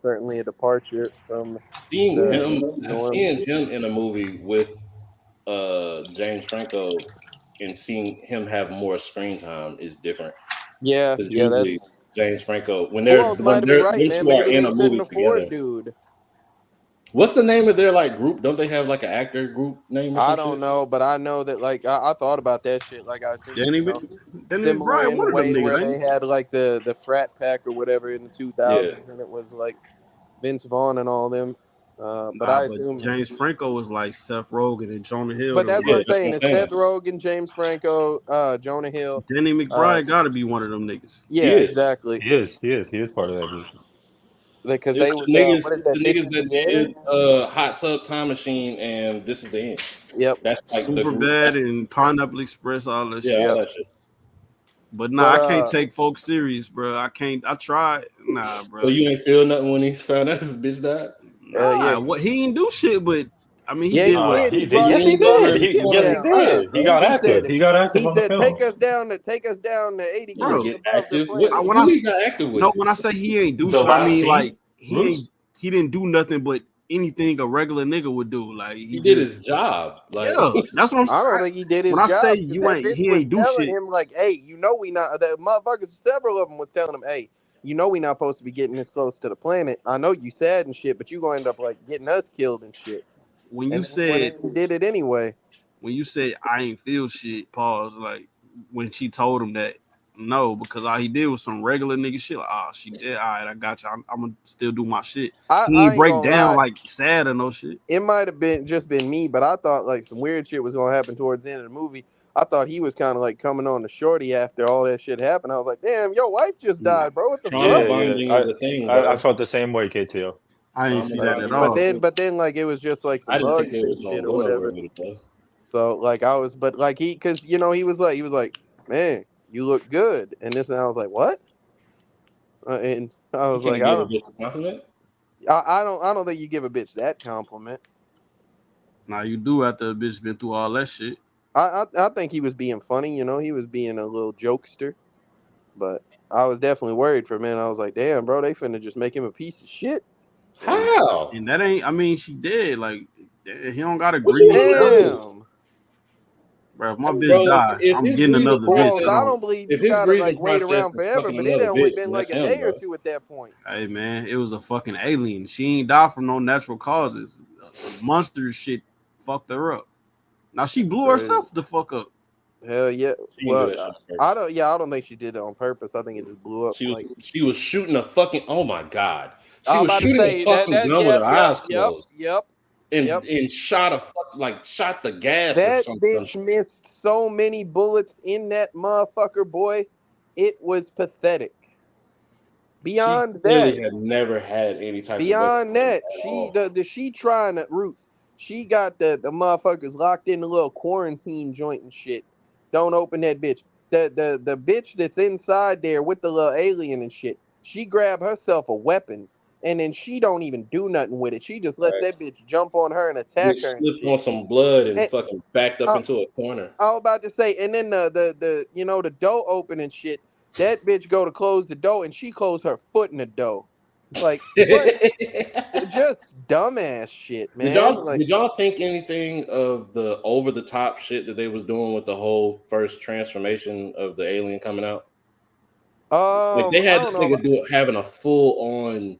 certainly a departure from seeing the norm. him in a movie with James Franco and seeing him have more screen time is different. Yeah, Usually that's. James Franco when Who else might have been right, them man? two are Maybe in they a couldn't movie afford together. dude. What's the name of their like group? Don't they have like an actor group name? Or I some don't shit? know, but I know that like I thought about that shit. Like, I assume Danny similar McBride, in the one of them way where niggas, they ain't had like the frat pack or whatever in the 2000s, and it was like Vince Vaughn and all them. But I But assume. James Franco was like Seth Rogen and Jonah Hill. But that's Yeah, what I'm that's saying. what It's I'm saying. Seth Rogen, James Franco, Jonah Hill. Danny McBride got to be one of them niggas. Yeah, is. exactly. He is part of that group. Because It's they was what is that? the This niggas is that the did end. Hot Tub Time Machine and This Is the End. Yep. That's like the Super group. Bad That's, and Pineapple Express, all that yeah, shit. all Yep. that shit. But nah, But I can't take folks serious, bro. I can't. I tried. Nah, bro. So you ain't feel nothing when he found out his bitch died? Nah, yeah, what he didn't do shit, but I mean, he yeah, did he what. did. He Yes, he brought did. the ship Yes, he down. did. He got He active. said He got active he on the said film. take us down to 80 He didn't kilometers Bro, get above the active. planet. when Who I he got active with? no, when I say he ain't do The shit, I last mean scene, like Bruce. he didn't do nothing but anything a regular nigga would do. Like He he did just his job. Like that's what I'm I don't saying. think he did his When I say job because you that ain't, bitch he was ain't do telling shit. him like, "Hey, you know we not." The motherfuckers, several of them was telling him, "Hey, you know we not supposed to be getting this close to the planet. I know you sad and shit, but you gonna end up like getting us killed and shit." When you And then he went in said and did it anyway. I ain't feel shit, pause. Like when she told him that, no, because all he did was some regular nigga shit. Like, oh, she did. All right, I got you. I'm gonna still do my shit. He I ain't ain't break gonna down lie. like sad or no shit. It might have been just been me, but I thought like some weird shit was gonna happen towards the end of the movie. I thought he was kind of like coming on to Shorty after all that shit happened. I was like, "Damn, your wife just Nah, died, bro. What the trauma fuck?" bonding is a thing, I bro. felt the same way, KTO. I ain't Trauma see that at bonding is But a all. thing. then like it was just like I some didn't think bugs they and was shit gonna or go nowhere whatever. with it though. So like I was, but like because he was like, "Man, you look good," and this, and I was like, "What?" And I You was like, can't give a bitch a compliment. I don't think you give a bitch that compliment. Now you do after a bitch been through all that shit. I think he was being funny, he was being a little jokester, but I was definitely worried for a minute. I was like, damn, bro, they finna just make him a piece of shit. How? And that ain't. I mean, she did. Like he don't gotta What you grieve want him to forever, do? Damn. bro. If my bitch Bro, die, if I'm his getting grieving another bitch. Well, That process, I don't. don't believe if you his gotta grieving like wait process around is forever, fucking but it another only bitch, been then like that's a him, day or bro. two at that point. Hey man, it was a fucking alien. She ain't died from no natural causes. Some monster shit fucked her up. Now she blew Crazy. herself the fuck up. Hell yeah. She didn't do Well, that shit on I purpose. don't. Yeah, I don't think she did it on purpose. I think it just blew up. Like She was shooting a fucking oh my god. She I'm was about to shooting a say fucking gun with her eyes closed yep. and shot the gas or That something. bitch missed so many bullets in that motherfucker, boy. It was pathetic. She Beyond that, clearly had never had any type of weapon beyond that, at she all. she trying to roots. She got the motherfuckers locked in the little quarantine joint and shit. Don't open that bitch. The bitch that's inside there with the little alien and shit. She grabbed herself a weapon and then she don't even do nothing with it. She just lets Right. that bitch jump on her and attack Bitch her and slipped shit. on some blood and And, fucking backed up uh, into a corner. I was about to say, and then the the door open and shit. That bitch go to close the door and she closed her foot in the door. Like what? Just dumbass shit, man. Like, did y'all think anything of the over the top shit that they was doing with the whole first transformation of the alien coming out? Like they I had don't this know. nigga having a full on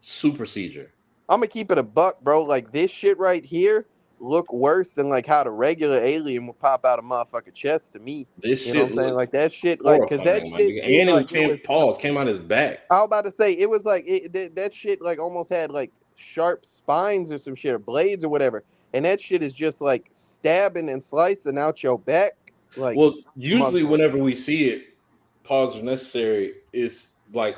super seizure. I'm gonna keep it a buck, bro. Like this shit right here look worse than like how the regular alien would pop out a motherfucking chest to me. This You know what shit I'm saying? looked Like that shit, like, cause that horrifying, my shit nigga. seemed And it like it was. came out his back. I was about to say it was like that shit like almost had like sharp spines or some shit or blades or whatever, and that shit is just like stabbing and slicing out your back, like Well, usually motherfucker. whenever we see it, pause is necessary. It's like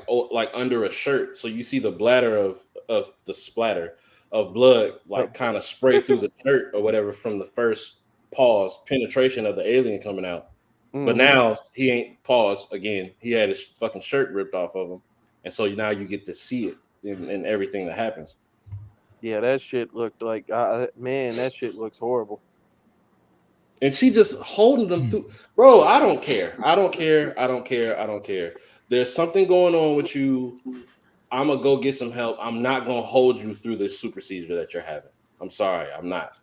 under a shirt, so you see the bladder of the splatter of blood like kind of spray through the shirt or whatever from the first pause penetration of the alien coming out. But Mm-hmm. now he ain't paused again. He had his fucking shirt ripped off of him, and so now you get to see it in everything that happens. Yeah, that shit looked like man, that shit looks horrible. And she just holding them through. Bro, I don't care. I don't care. I don't care. I don't care. There's something going on with you. I'm gonna go get some help. I'm not gonna hold you through this super seizure that you're having. I'm sorry, I'm not.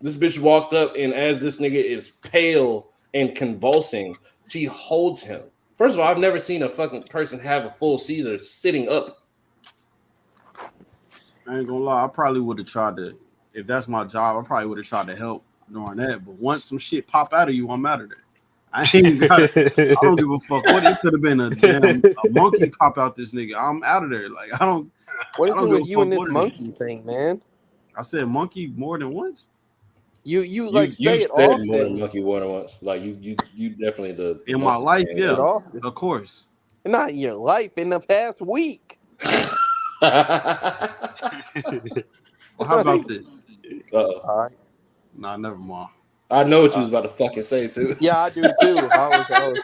This bitch walked up, and as this nigga is pale and convulsing, she holds him. First of all, I've never seen a fucking person have a full seizure sitting up. I ain't gonna lie. I probably would have tried to. If that's my job, I probably would have tried to help during that. But once some shit pop out of you, I'm out of there. I don't give a fuck what it could have been. A monkey pop out this nigga. I'm out of there. Like I don't. What is I it don't with give a you fuck and this what it monkey is. thing, man? I said monkey more than once. You like You say it said more than often. monkey more than once. Like you definitely the In my life, man. yeah, It often. of course. Not in your life, in the past week. Well, how about this? Uh-oh. All right. Nah, never mind. I know what you was about to fucking say too. Yeah, I do too. I was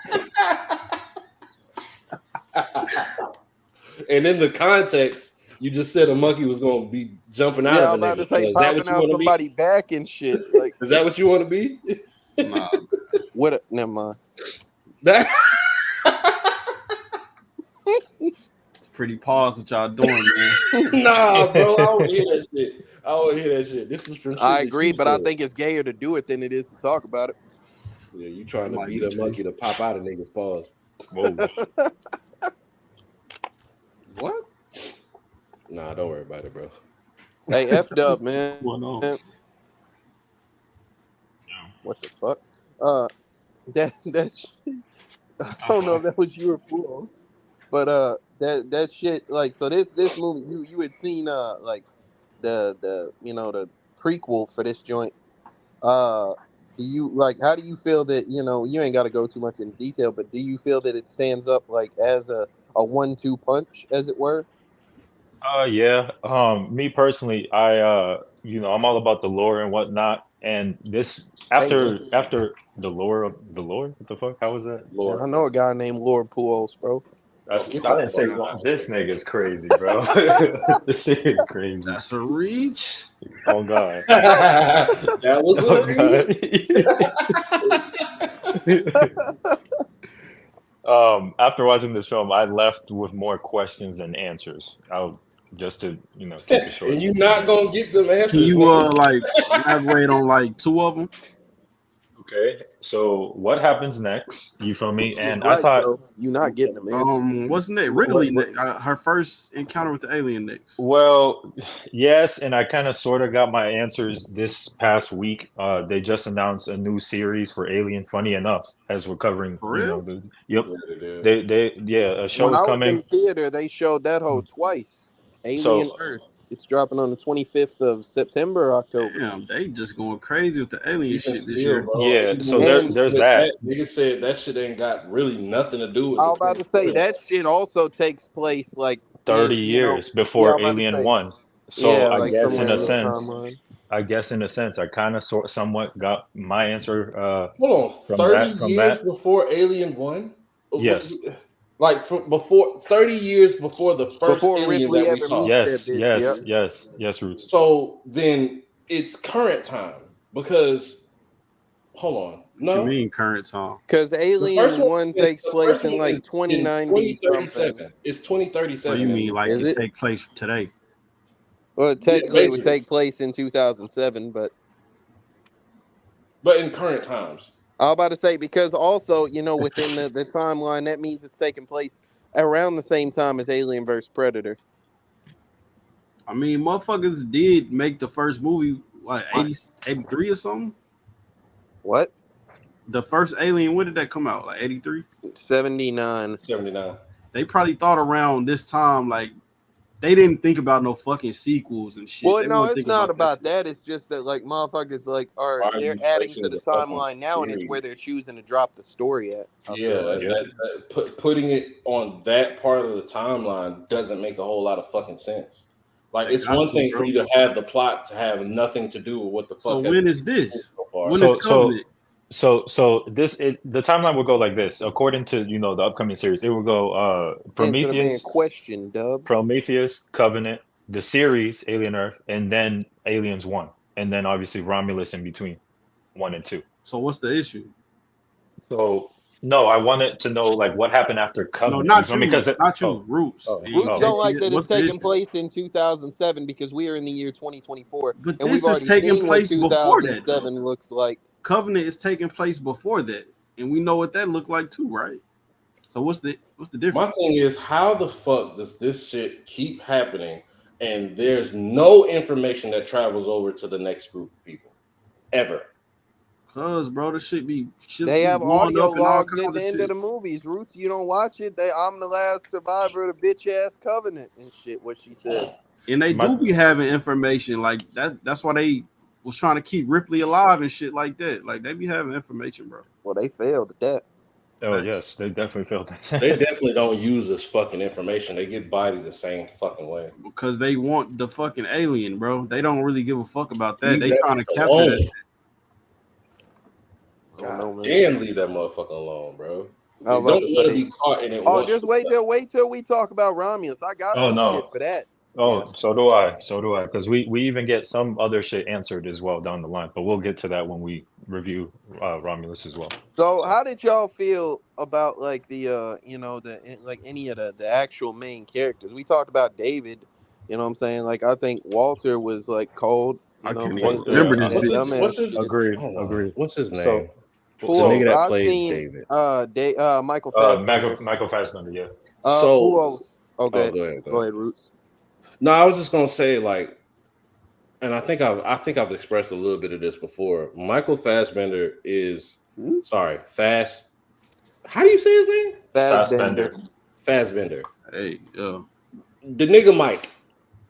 And in the context, you just said a monkey was gonna be jumping out yeah, I'm of a about nigga. to say Is that what popping you out want to be? somebody back and shit. Like Is that what you want to be? Nah, what? Never mind. That it's pretty pause what y'all doing, man. nah, bro. I don't hear that shit. I don't hear that shit. This is from shit I that agree, you but I said. think it's gayer to do it than it is to talk about it. Yeah, you trying to Might beat be a true. monkey to pop out of niggas' paws. Whoa. What? Nah, don't worry about it, bro. Hey, effed up, man. What's going on? What the fuck? That I don't know if that was you or Pools, but that shit like so this movie you had seen like the the prequel for this joint. Do you like how do you feel that you ain't got to go too much in detail, but do you feel that it stands up like as a 1-2 punch, as it were? Yeah. Me personally, I'm all about the lore and whatnot. And this after the lore, what the fuck? How was that? Yeah, I Lord. know a guy named Lord Pools, bro. I Get didn't say the fuck out. this nigga's crazy, bro. This nigga's crazy. That's a reach. Oh god. That was Oh god. After watching this film, I left with more questions than answers. Just to keep it short. And you not gonna get them answers. Can you man. like elaborate on like two of them? Okay, so what happens next? You feel me? And right, I thought, though. You not getting them answers. Wasn't it Ridley? Her first encounter with the alien next. well, yes, and I kind of sort of got my answers this past week. They just announced a new series for Alien. Funny enough, as we're covering, For real? yep, a show When is I was coming. in theater, they showed that whole twice. Alien So Earth. It's dropping on the 25th of September, or October. Damn, they just going crazy with the alien Even shit this still, year. bro, yeah, even so with there's that. Nigga said that shit ain't got really nothing to do with I the was about to say 2020. that shit also takes place like 30 in years yeah, I before was about to Alien say 1. yeah, So I like guess somewhere in a in this sense, timeline. I kind of somewhat got my answer Hold on, from 30 that. years before Alien 1? Yes. Like before 30 years before the first Before Alien Ripley that we ever saw. meets that bitch. Yep. Yes, Roots. So then it's current time because hold on. What you No. mean current time? Because The Alien first 1 takes the place first in one like is 2090 something. 2037. It's 2037. So you mean like Is it it? take place today? Well, technically it would basically. take place in 2007, but But in current times. I was about to say because also within the timeline that means it's taking place around the same time as Alien vs Predator. I mean, motherfuckers did make the first movie like 83 or something. What? The first Alien, when did that come out? Like 83? 79. 79. They probably thought around this time, like they didn't think about no fucking sequels and shit. Well, They no, weren't it's thinking not about about shit. that. It's just that like motherfuckers like Why are they're you adding to placing the the fucking timeline now, and it's where they're choosing to drop the story at. I Yeah, feel like. putting it on that part of the timeline doesn't make a whole lot of fucking sense. Like They it's got one to, thing bro. for you to have the plot to have nothing to do with what the fuck. So has when been is this? so far. When is Covenant? So the timeline will go like this. According to the upcoming series, it will go Answer the man Prometheus, question, Dub. Covenant, the series Alien Earth, and then Aliens 1, and then obviously Romulus in between 1 and 2. So what's the issue? So no, I wanted to know like what happened after No, Covenant. not feel me? you. 'Cause Not you. Roots. Roots don't like that it's What's the taking issue? place in 2007 because we are in the year 2024, But and this we've is already taking seen what place before that, though. 2007 looks like. Covenant is taking place before that, and we know what that looked like too, right? So what's the difference? My thing is, how the fuck does this shit keep happening, and there's no information that travels over to the next group of people ever? Cause bro, this shit be They have blowing audio up and all logs kinds at the of end shit. of the movies. Roots, you don't watch it. I'm the last survivor of the bitch ass covenant and shit. What she said. And they My- do be having information like that. That's why they was trying to keep Ripley alive and shit like that. Like they be having information, bro. Well, they failed at that. Oh yes, they definitely failed that. They definitely don't use this fucking information. They get bodied the same fucking way. Because they want the fucking alien, bro. They don't really give a fuck about that. Leave They that trying to shit capture alone. that shit. I don't know, God man. damn, leave that motherfucker alone, bro. They I don't was about want to to say- be caught in it. Oh, once just you- wait till we talk about Romulus. I got Oh, some no. shit for that. Oh, so do I. Because we even get some other shit answered as well down the line. But we'll get to that when we review Romulus as well. So, how did y'all feel about like the like any of the actual main characters? We talked about David. You know what I'm saying? Like I think Walter was like cold. You I know what I'm can't saying? even remember So, this that bitch. dumbass what's his- shit. Agreed. Hold on. Agreed. What's his name? So- the Cool. nigga that I've plays seen David. Michael Fassbender. Michael Fassbender, yeah. So- who else? Oh, Okay, go ahead. go ahead, Roots. No, I was just gonna say like, and I think I've expressed a little bit of this before. Michael Fassbender is Fast. How do you say his name? Fassbender. Fassbender. Hey, yo. The nigga Mike.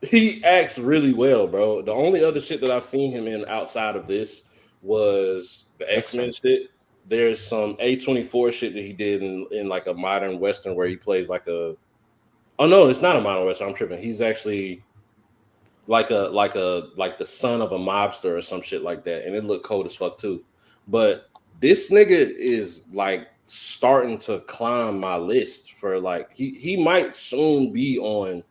He acts really well, bro. The only other shit that I've seen him in outside of this was the X-Men shit. There's some A24 shit that he did in like a modern Western where he plays like a. Oh no, it's not a modern Western. I'm tripping. He's actually like the son of a mobster or some shit like that, and it looked cold as fuck too. But this nigga is like starting to climb my list for like he might soon be on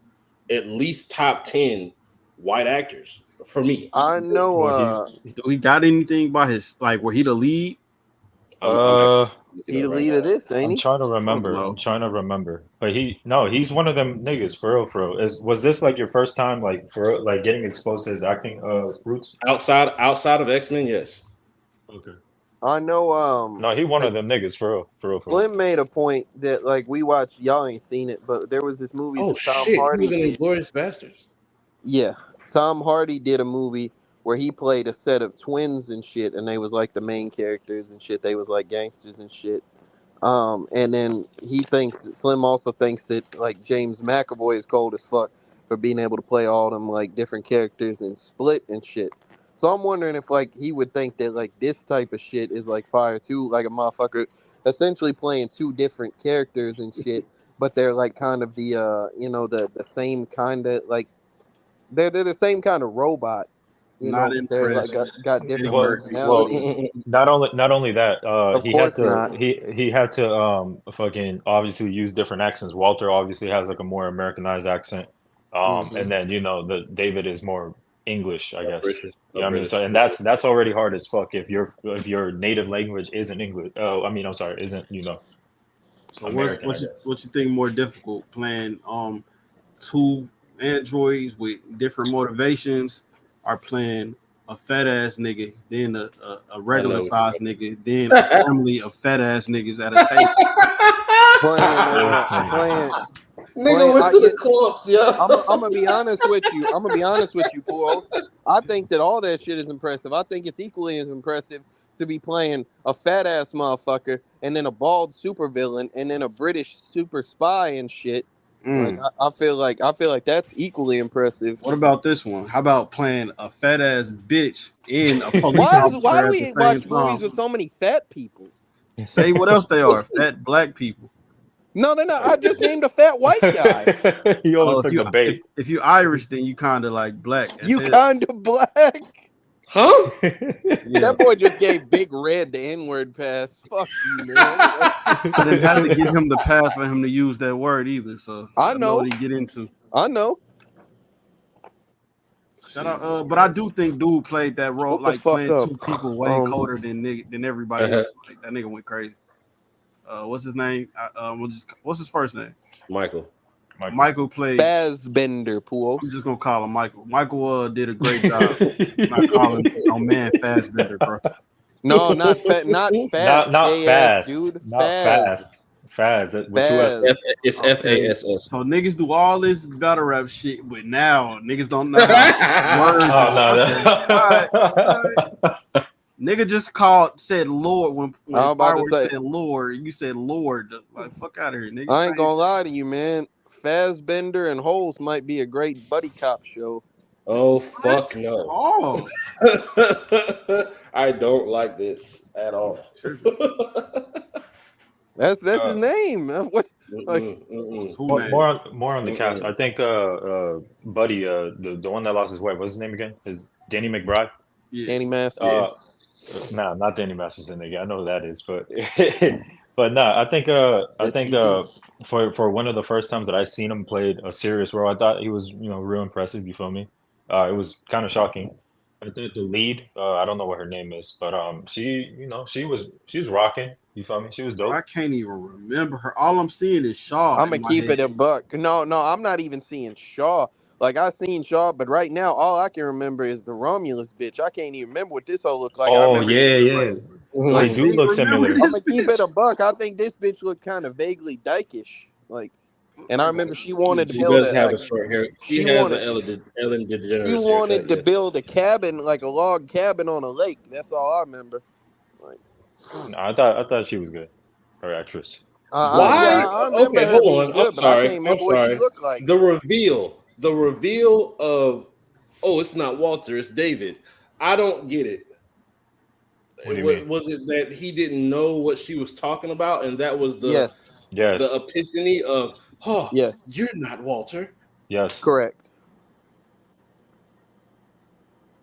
at least top 10 white actors for me. I know. Do he got anything by his like where he the lead? He the lead of this, ain't I'm he? trying to remember. know. I'm trying to remember. But he's one of them niggas for real, for real. Was this like your first time like for like getting exposed to his acting roots? Outside of X-Men, yes. Okay. I know. No, he one of them niggas for real, for real. Slim made a point that like we watched. Y'all ain't seen it, but there was this movie. Oh that Tom shit, Hardy he was in did. Inglourious Bastards. Yeah, Tom Hardy did a movie where he played a set of twins and shit, and they was like the main characters and shit. They was like gangsters and shit. And then Slim also thinks that like James McAvoy is cold as fuck for being able to play all them like different characters in Split and shit. So I'm wondering if like he would think that like this type of shit is like fire too, like a motherfucker essentially playing two different characters and shit, but they're like kind of the the same kind of like they're the same kind of robot. You Not know, they're like impressed. got different Well, personalities. not only that, Of course not. he had to fucking obviously use different accents. Walter obviously has like a more Americanized accent, and then the David is more English, I guess. British. You know what I mean? So and that's already hard as fuck if your native language isn't English. Oh, I mean, I'm sorry, isn't So American, what you think more difficult, playing two androids with different motivations, or playing a fat ass nigga, then a regular size nigga, then a family of fat ass niggas at a table? Playing. Nigga went to the corpse, yo. I'm gonna be honest with you. Puos. I think that all that shit is impressive. I think it's equally as impressive to be playing a fat ass motherfucker and then a bald supervillain and then a British super spy and shit. Like I feel like that's equally impressive. What about this one? How about playing a fat ass bitch in a police Why officer do at we the same watch time? movies with so many fat people? Say what else they are? Fat black people. No, they're not. I just named a fat white guy. You almost took a bait. If you Irish, then you kind of like black. That's You it. kind of black. Huh? Yeah. That boy just gave Big Red the N-word pass. Fuck you, man. I didn't have to give him the pass for him to use that word either. So I know what he get into. I know. Shout out, but I do think dude played that role, What the like fuck playing up? two people way colder than everybody else. Like, that nigga went crazy. What's his name? What's his first name? Michael. Michael played Fassbender, Pool. I'm just gonna call him Michael. Michael did a great job. Not calling no man Fassbender, bro. No, not fast. not fast, dude. not fast. Fast with two S. It's FASS. So niggas do all this battle rap shit, but now niggas don't know how words. Oh, no. All right. Nigga just said Lord when I'm about to Fireworks say- said Lord. You said Lord. Like fuck out of here, nigga. I ain't gonna lie to you, man. Fassbender and Holes might be a great buddy cop show. Oh fuck no! Oh, I don't like this at all. That's his name. What? Like, who man? More on the Caps. I think Buddy, the one that lost his wife, what's his name again? Is Danny McBride? Yeah. Danny Masterson. Nah, not Danny Masterson again. I know who that is, but but no, I think for one of the first times that I seen him played a serious role, I thought he was real impressive. You feel me? It was kind of shocking. I thought the lead, I don't know what her name is, but she was rocking. You feel me? She was dope. I can't even remember her. All I'm seeing is Shaw. I'm gonna keep it a buck. No, I'm not even seeing Shaw. Like I seen Shaw, but right now all I can remember is the Romulus bitch. I can't even remember what this hoe looked like. Oh I remember they do look similar. I'm gonna keep it a buck. I think this bitch looked kind of vaguely dykish. Like, and I remember she wanted to She build does a have like, a short hair. she She has wanted- an Ellen DeGeneres. she wanted haircut, to yes. build a cabin, like a log cabin on a lake. That's all I remember. Like, No, I thought she was good. Her actress. Why? I remember Okay, her hold being on. good, I'm but I sorry. can't remember what she looked like. The reveal of, oh, it's not Walter, it's David. I don't get it. What do you mean? Was it that he didn't know what she was talking about, and that was the Yes, the epiphany of, oh, yes, you're not Walter. Yes. correct.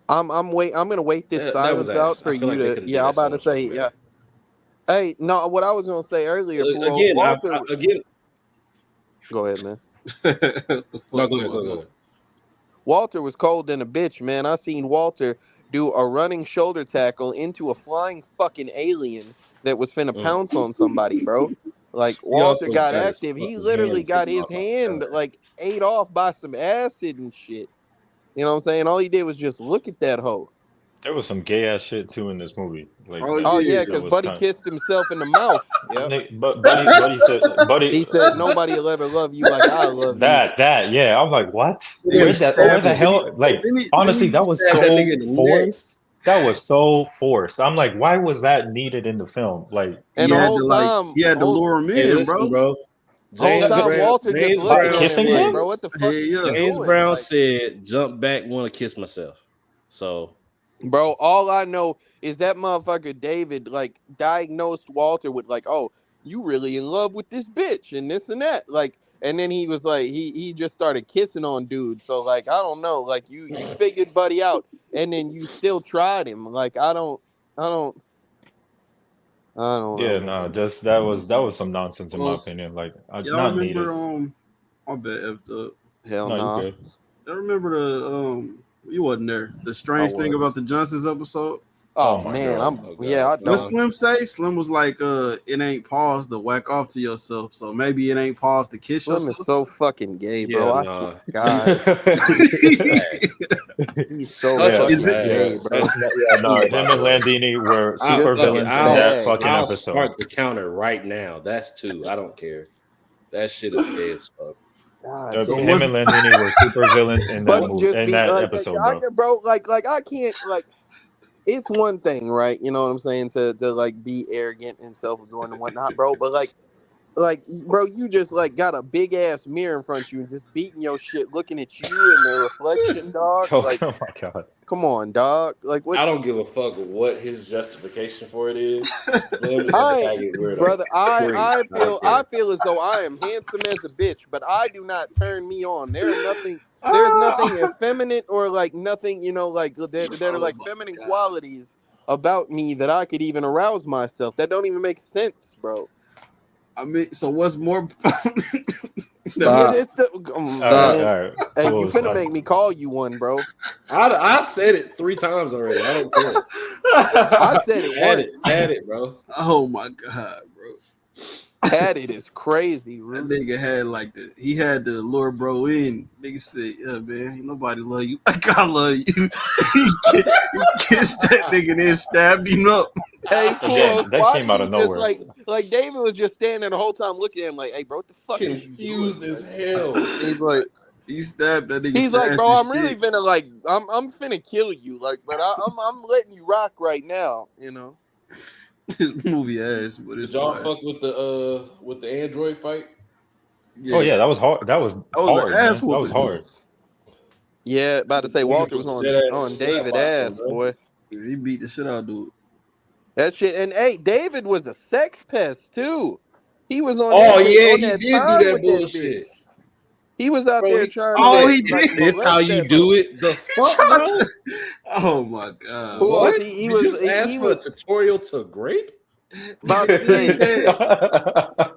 I'm gonna wait this That silence was out ass. for I feel you like they to. could've Yeah, did I'm that so about to much say. better. Yeah. Hey, no, what I was gonna say earlier, Paul, Again, Walter. again. Go ahead, man. the fuck No, go ahead. Walter was cold than a bitch, man. I seen Walter do a running shoulder tackle into a flying fucking alien that was finna pounce on somebody, bro. Like Walter also got got his active. He fucking literally hand got taken his off by hand the like ate off by some acid and shit. You know what I'm saying? All he did was just look at that hoe. There was some gay ass shit too in this movie. Like, Oh, Oh yeah, yeah, that because was Buddy kind- kissed himself in the mouth. Yeah. But Buddy said He said nobody will ever love you like I love you. that yeah. I'm like, what? Yeah, Where the hell? Like, honestly, that was stab so that nigga in the neck. forced. That was so forced. I'm like, why was that needed in the film? Like, And he the had whole to time, he had to lure him Hey, in, listen, bro. the whole time Walter just James looked Brown at kissing him like, him? bro, what the fuck Yeah, are you yeah. James doing? Brown Like, said, "Jump back, want to kiss myself." So bro, all I know is that motherfucker David like diagnosed Walter with like, oh, you really in love with this bitch and this and that. Like, and then he was like, he just started kissing on dudes. So like, I don't know. Like you figured Buddy out and then you still tried him. Like, I don't know. yeah, Man. no, just that was some nonsense in my Well, opinion. Like, Y'all not needed. remember I bet if the Hell No, no. you good. I remember the you wasn't there. The strange thing about the Johnsons episode. Oh, Oh my man, God. I What don't. Slim say? Slim was like, it ain't pause to whack off to yourself. So maybe it ain't pause to kiss Slim is yourself. so fucking gay, bro. Yeah, I nah. swear to God, he's so Such a fucking bad- gay, bro. Yeah, no, him and Landini were super villains in that fucking I'll episode. start the counter right now. That's 2. I don't care. That shit is gay as fuck. God, Him damn. and Landini were super villains in that Buddy movie, just in be that like, episode, bro. Like I can't like. It's one thing, right? You know what I'm saying, to like be arrogant and self-absorbed and whatnot, bro. But like, bro, you just like got a big ass mirror in front of you and just beating your shit, looking at you in the reflection, dog. Oh, Like, oh my God. come on, dog. Like, what? I don't give a fuck what his justification for it is. Slim is a I, faggot weirdo. brother, I Period. I feel as though I am handsome as a bitch, but I do not turn me on. There's nothing effeminate or like nothing, like that are like feminine qualities about me that I could even arouse myself. That don't even make sense, bro. I mean, so what's more? Stop. It's the, All right. Hey, Cool, you finna son. make me call you one, bro. I said it 3 times already. I don't care. I said it once. Add it, bro. Oh my God, bro. Had it is crazy, That Ruth. nigga had he had to lure bro in. Nigga said, yeah, man, ain't nobody love you like I love you. He kissed that nigga and then stabbed him up. Hey, cool. Again, that Why came did out he of just nowhere. like David was just standing there the whole time looking at him like, hey, bro, what the fuck is you Confused doing? as hell. He's like, He stabbed that nigga. He's like, fast bro, as I'm really shit. finna like, I'm finna kill you, like, but I'm letting you rock right now, you know. This movie ass, but Did it's y'all fine. fuck with the android fight? Oh yeah, that was hard. That was That was hard, an ass man. That was whooping. hard. Yeah, about to say Niggas Walter was was dead on ass slap David boxing, ass, bro. boy. He beat the shit out of dude. That shit, and hey, David was a sex pest too. He was on Oh that bitch yeah, on he that did do time that with that bitch. bullshit, He was out bro. there He trying Oh, to he like did. this how molest you that do hoe. it. The fuck, bro? Oh my god. Who else? What? He Did you was just ask he for was a tutorial to grape? about to He did say that.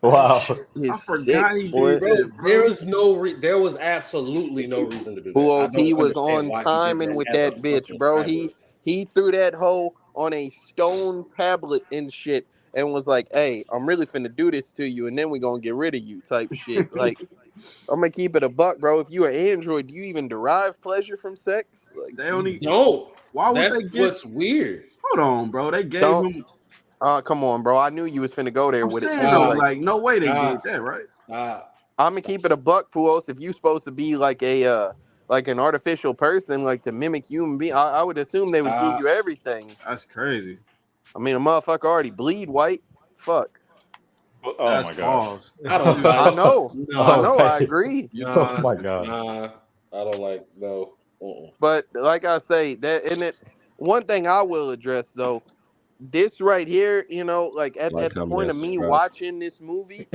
Wow. his I sick forgot he boy. did Bro, that, bro. there was absolutely no reason to do Who that. I else? He don't was understand on why he did timing that with as a that bitch, fucking bro. strategy. He threw that hoe on a stone tablet and shit, and was like, "Hey, I'm really finna do this to you, and then we gonna get rid of you," type shit. Like, I'm gonna keep it a buck, bro. If you an android, do you even derive pleasure from sex? Like, They You only. don't. Why would That's they give? what's weird. Hold on, bro. They gave don't. him. Come on, bro. I knew you was finna go there I'm with it saying too. though, Stop. Like, like no way they did Stop. that, right? Stop. I'm gonna Stop. keep it a buck, Puos. If you supposed to be like a like an artificial person, like to mimic human being, I would assume they would give Stop. you everything. That's crazy. I mean, a motherfucker already bleed white. Fuck. Oh That's my gosh. pause. I don't buy I it. know. I Nah. know. I Okay. agree. Oh Nah. my god. Nah. I don't like no. But like I say, that in it. One thing I will address though, this right here, you know, like Like, at the comment, point and of me subscribe. watching this movie,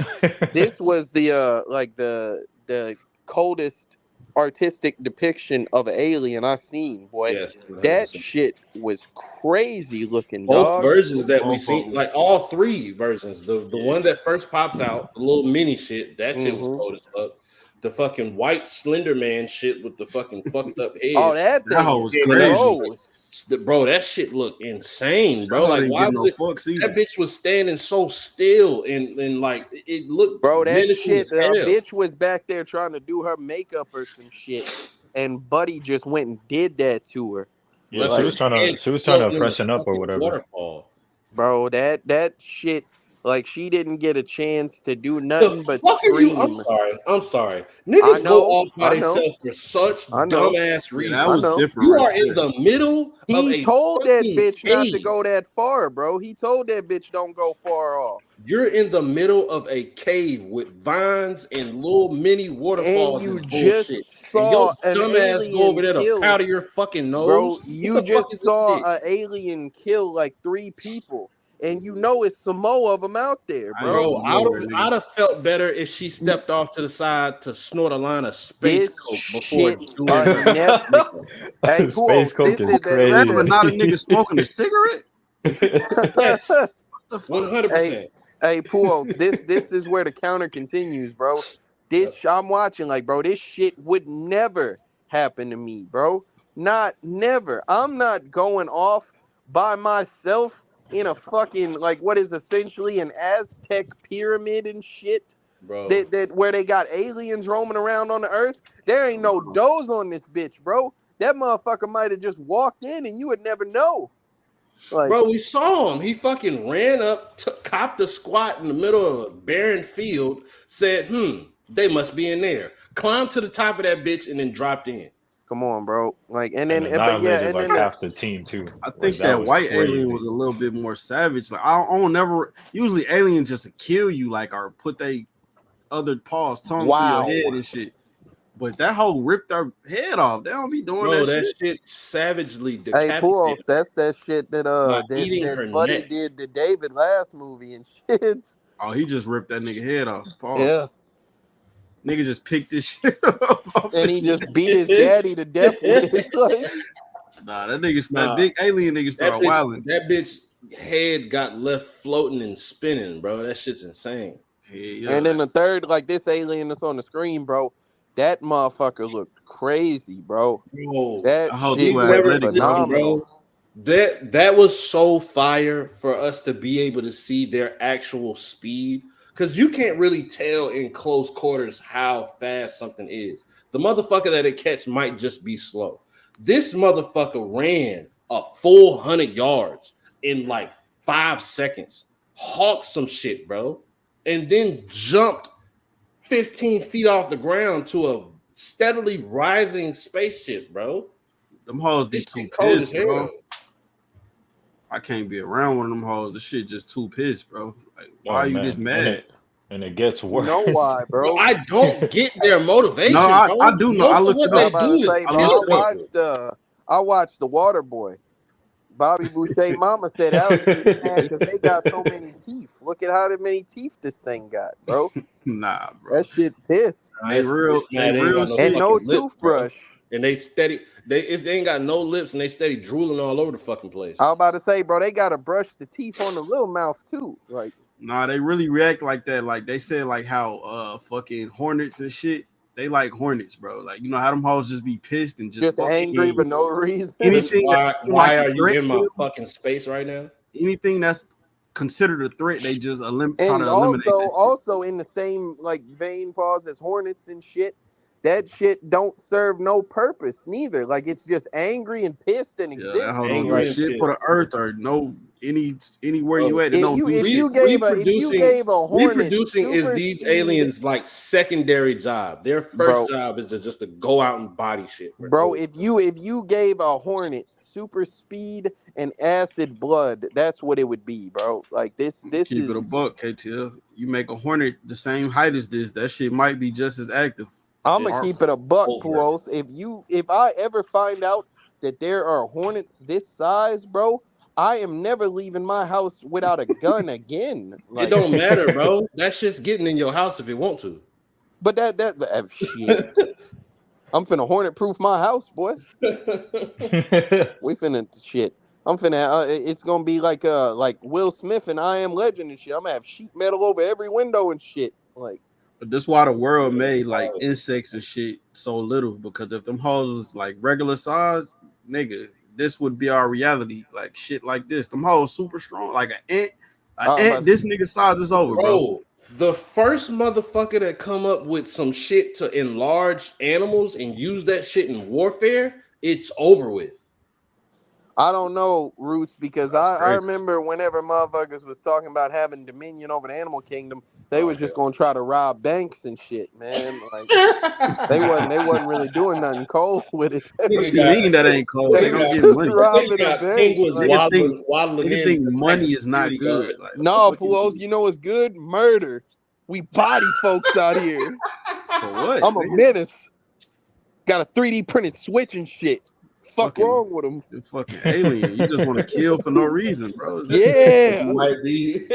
this was the like the coldest artistic depiction of an alien I've seen, boy. Yes, That 100%. shit was crazy looking, Both dog. versions that we Both of seen, them. like all three versions. The Yeah. one that first pops out, the little mini shit, that shit was Mm-hmm. cold as fuck. The fucking white Slender Man shit with the fucking fucked up Oh, head. that That thing hoe is was Scamming that crazy. gross. bro, that shit looked insane, That bro. hoe Like, didn't why give was no it? fucks either. That bitch was standing so still and like it looked Bro, that menacing shit, as a hell. bitch was back there trying to do her makeup or some shit, and Buddy just went and did that to her. Yeah, Left she her Like, was trying head to floating in the freshen up or fucking whatever. waterfall. bro, that shit, like she didn't get a chance to do The nothing but fuck are you? scream. I'm sorry. I Niggas go know, off by I know, themselves for such I know, dumbass Yeah, that I reasons. was know. different You right are in there. the middle of He a told that fucking bitch not to cave. go that far, bro. He told that bitch don't go far off. You're in the middle of a cave with vines and little mini And waterfalls you and just bullshit. And your saw an dumbass go alien over there to kill, powder your fucking bro. nose. What You the fuck is just this saw shit? an alien kill like 3 people, and you know it's some more of them out there, I ain't bro. Bro, going nowhere, nigga. I'd have felt better if she stepped off to the side to snort a line of space This coke before shit doing her never. makeup. Hey, Space Puos, Coke this is is that. Rather Listen. not a crazy. nigga smoking a cigarette. Yes, What the fuck? 100%. Hey, Puos, this is where the counter continues, bro. This Yep. I'm watching, like, bro. This shit would never happen to me, bro. Not never. I'm not going off by myself in a fucking like what is essentially an Aztec pyramid and shit. Bro. That where they got aliens roaming around on the earth. There ain't no doors on this bitch, bro. That motherfucker might have just walked in and you would never know. Like, Bro, we saw him. He fucking ran up, copped a squat in the middle of a barren field, said, they must be in there. Climbed to the top of that bitch and then dropped in. come on, bro. Like, and And then, but yeah, annihilated and like then half the team too. I Like think that that was white alien was crazy. a little bit more savage. Like I don't never. Usually aliens just kill you, like or put they other paws, tongue through your wow. head and shit. But that whole ripped her head off. They don't be doing Bro, that that shit. shit savagely Hey, decapitated Puos, that's that shit that by eating her that Buddy neck. did to David last movie and shit. Oh, he just ripped that nigga head off. Pause. Yeah, Nigga just picked this shit up off and his he neck. just beat his daddy to death with it. Like, Nah, that Nah, big alien nigga started wilding. that bitch head got left floating and spinning, bro. That shit's insane. Yeah, and then the third, like this alien that's on the screen, bro. That motherfucker looked crazy, bro. Bro, That I hope shit you niggas was never athletic, bro. listen, phenomenal. bro. That was so fire for us to be able to see their actual speed because you can't really tell in close quarters how fast something is. The motherfucker that it catch might just be slow. This motherfucker ran a full 100 yards in like 5 seconds, hawked some shit, bro, and then jumped 15 feet off the ground to a steadily rising spaceship, bro. Them hoes be This too shit cold as pissed, bro. hell. I can't be around one of them hoes. The shit just too pissed, bro. Like, why Oh are you man, this mad? and it gets You worse. know why, bro? I don't get their motivation, No, I bro. do know. I Most of looked what it they up. I'm about do to is say, I bro. looked it up. I watched The Water Boy. Bobby Boucher mama said alligators mad because they got so many teeth. Look at how many teeth this thing got, bro. Nah, bro. That shit pissed. They real. It's They mad, they ain't real got no And shit. no fucking lips, bro. toothbrush. And they ain't got no lips, and they steady drooling all over the fucking place. I was about to say, bro, they gotta brush the teeth on the little mouth too. Like, Nah, they really react like that. Like they said, like how fucking hornets and shit. They like hornets, bro. Like you know how them hoes just be pissed and just fucking angry for no reason. anything. Why are a you threat in to my them, fucking space right now? anything that's considered a threat, they just try And to eliminate that shit. also in the same like vein, pause as hornets and shit. That shit don't serve no purpose neither. Like it's just angry and pissed and Yeah, that exists. hoe don't do Angry and shit pissed. for the earth or no anywhere Bro, you at. It don't do If shit. you gave a hornet Reproducing is super these speed, aliens like secondary job. Their first Bro. job is to just to go out and body shit. bro, if you gave a hornet super speed and acid blood, that's what it would be, bro. Like this Keep is it a buck, KTL. You make a hornet the same height as this, that shit might be just as active. I'm gonna It's keep it a buck, over. Puos. If I ever find out that there are hornets this size, bro, I am never leaving my house without a gun again. It Like, don't matter, bro. That shit's getting in your house if it want to. but that shit. I'm finna hornet proof my house, boy. We finna shit. I'm finna. It's gonna be like Will Smith and I Am Legend and shit. I'm gonna have sheet metal over every window and shit. Like, But that's why the world made like insects and shit so little. Because if them hoes was like regular size, nigga, this would be our reality. Like shit like this. Them hoes super strong. Like an ant, this nigga size is over, bro. The first motherfucker that come up with some shit to enlarge animals and use that shit in warfare, it's over with. I don't know, Roots, because That's I crazy. remember whenever motherfuckers was talking about having dominion over the animal kingdom, they was just gonna try to rob banks and shit, man. Like they wasn't really doing nothing cold with it. What you mean that ain't cold? They gonna get just money. robbing a bank. Penguins Like, waddling Nigga in think to money attack is not security good. guards. Like, no, Puos, you know what's good? Murder. We body folks out here. for what? I'm a nigga? menace. Got a 3D printed switch and shit. Fuck Fucking- wrong with them? You're fucking alien. You just want to kill for no reason, bro. Yeah. You might be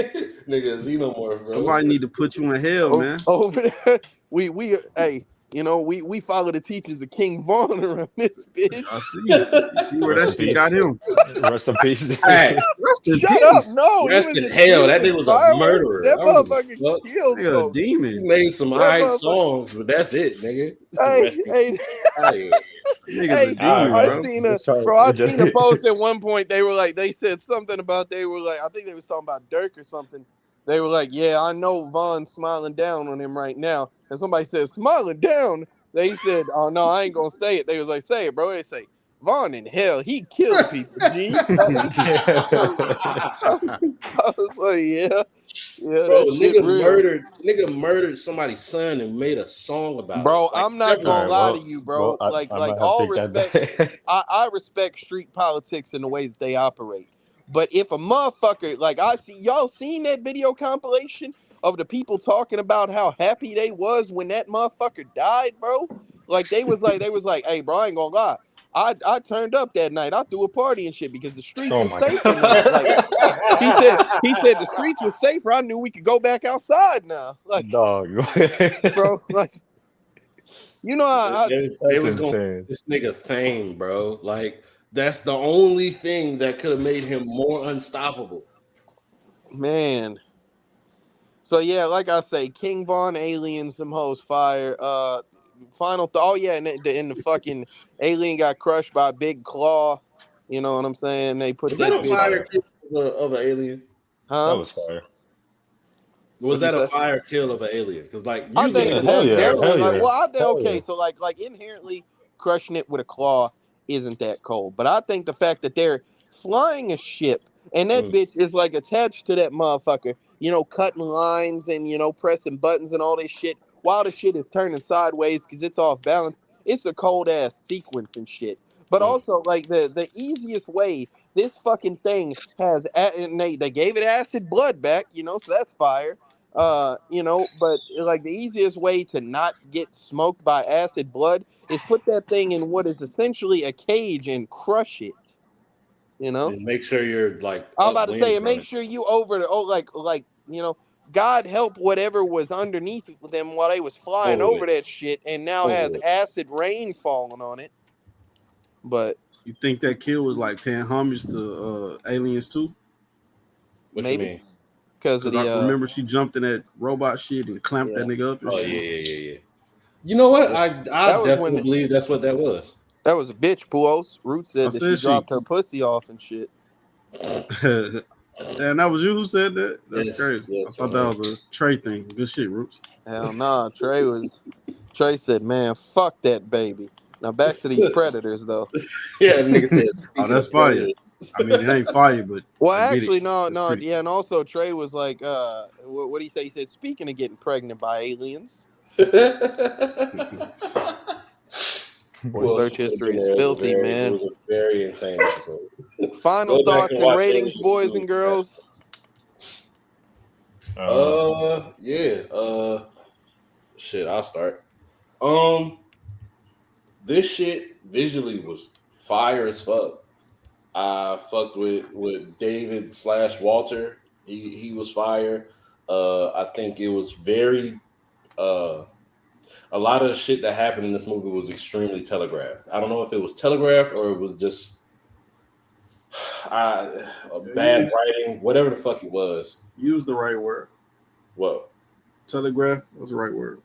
nigga xenomorph, bro. Somebody need to put you in hell, man. Over there, hey, we follow the teachings of King Vaughn around this bitch. I see. You see where that Rest in shit got peace. him. Rest in peace. Hey, Rest in Shut up! peace. No, Rest he was in just hell. That using nigga was a fireworks. murderer. That I don't give a motherfucker fuck. killed Nigga, a folks. He demon. made some That alright motherfucker- songs, but that's it, nigga. Hey, Rest in hey, hell. Nigga's hey! a demon, I bro. seen Just try- I seen a post at one point. They said something about I think they was talking about Dirk or something. They were like, yeah, I know Vaughn's smiling down on him right now. And somebody said, smiling down? They said, oh, no, I ain't going to say it. They was like, say it, bro. They say, Vaughn in hell, he killed people, G. I was like, yeah. Yeah, Bro, that shit real. nigga murdered somebody's son and made a song about Bro, it. Like, I'm not gonna lie to you, bro. I Like might have to all take that respect, back. I respect street politics in the way that they operate. But if a motherfucker, like y'all seen that video compilation of the people talking about how happy they was when that motherfucker died, bro? Like they was like, hey, bro, I ain't gonna lie. I turned up that night. I threw a party and shit because the streets Oh was my safer now. Like he said the streets was safer. I knew we could go back outside now. Like, Dog. bro, like you know how They That's was gonna insane. this nigga fame, bro. Like that's the only thing that could have made him more unstoppable. man. So yeah, like I say, King Von, Aliens, some hoes fire. Final thought. Oh yeah, and the fucking alien got crushed by a big claw. You know what I'm saying? They put Was that that a bitch. fire kill of an alien? Huh? That was fire. Was What'd that you a say? fire kill of an alien? Because like I usually think Yeah, that hell that's yeah, definitely hell like. yeah, Well, I think hell okay. yeah. So like inherently crushing it with a claw isn't that cold. But I think the fact that they're flying a ship and that bitch is like attached to that motherfucker, you know, cutting lines and you know pressing buttons and all this shit while the shit is turning sideways because it's off balance, it's a cold ass sequence and shit. But also, like the easiest way, this fucking thing has, and they gave it acid blood back, so that's fire. But like the easiest way to not get smoked by acid blood is put that thing in what is essentially a cage and crush it. And make sure you're like I'm about to upwind say, and from make it. sure you over the God help whatever was underneath them while they was flying Over over it. that shit, and now Over has it. acid rain falling on it. But You think that kill was like paying homage to Aliens too? What you maybe mean? because of Because I the remember she jumped in that robot shit and clamped yeah, that nigga up and Oh shit. yeah. You know what? I that was when definitely believe that's what that was. that was a bitch. Puos Root I said that she said she. dropped her pussy off and shit. And that was you who said that? That's Yes, crazy. I yes, thought that was a Trey thing. Good shit, Roots. Hell nah, Trey said, man, fuck that baby. Now back to these predators though. Yeah, nigga said. Oh, Speaking that's of fire. predators, I mean, it ain't fire, but Well, I get it. actually, no, That's no, pretty. yeah, and also Trey was like, what he say? He said, speaking of getting pregnant by aliens, boy, who else search should have history been is there? filthy, It man. was a very insane episode. Final Go back thoughts and and watch ratings, Aliens boys and 2. girls. Yeah. Shit. I'll start. This shit visually was fire as fuck. I fucked with David / Walter. He was fire. I think it was very a lot of the shit that happened in this movie was extremely telegraphed. I don't know if it was telegraphed or it was just bad writing, whatever the fuck it was. Use the right word. What? Telegraph was the right word.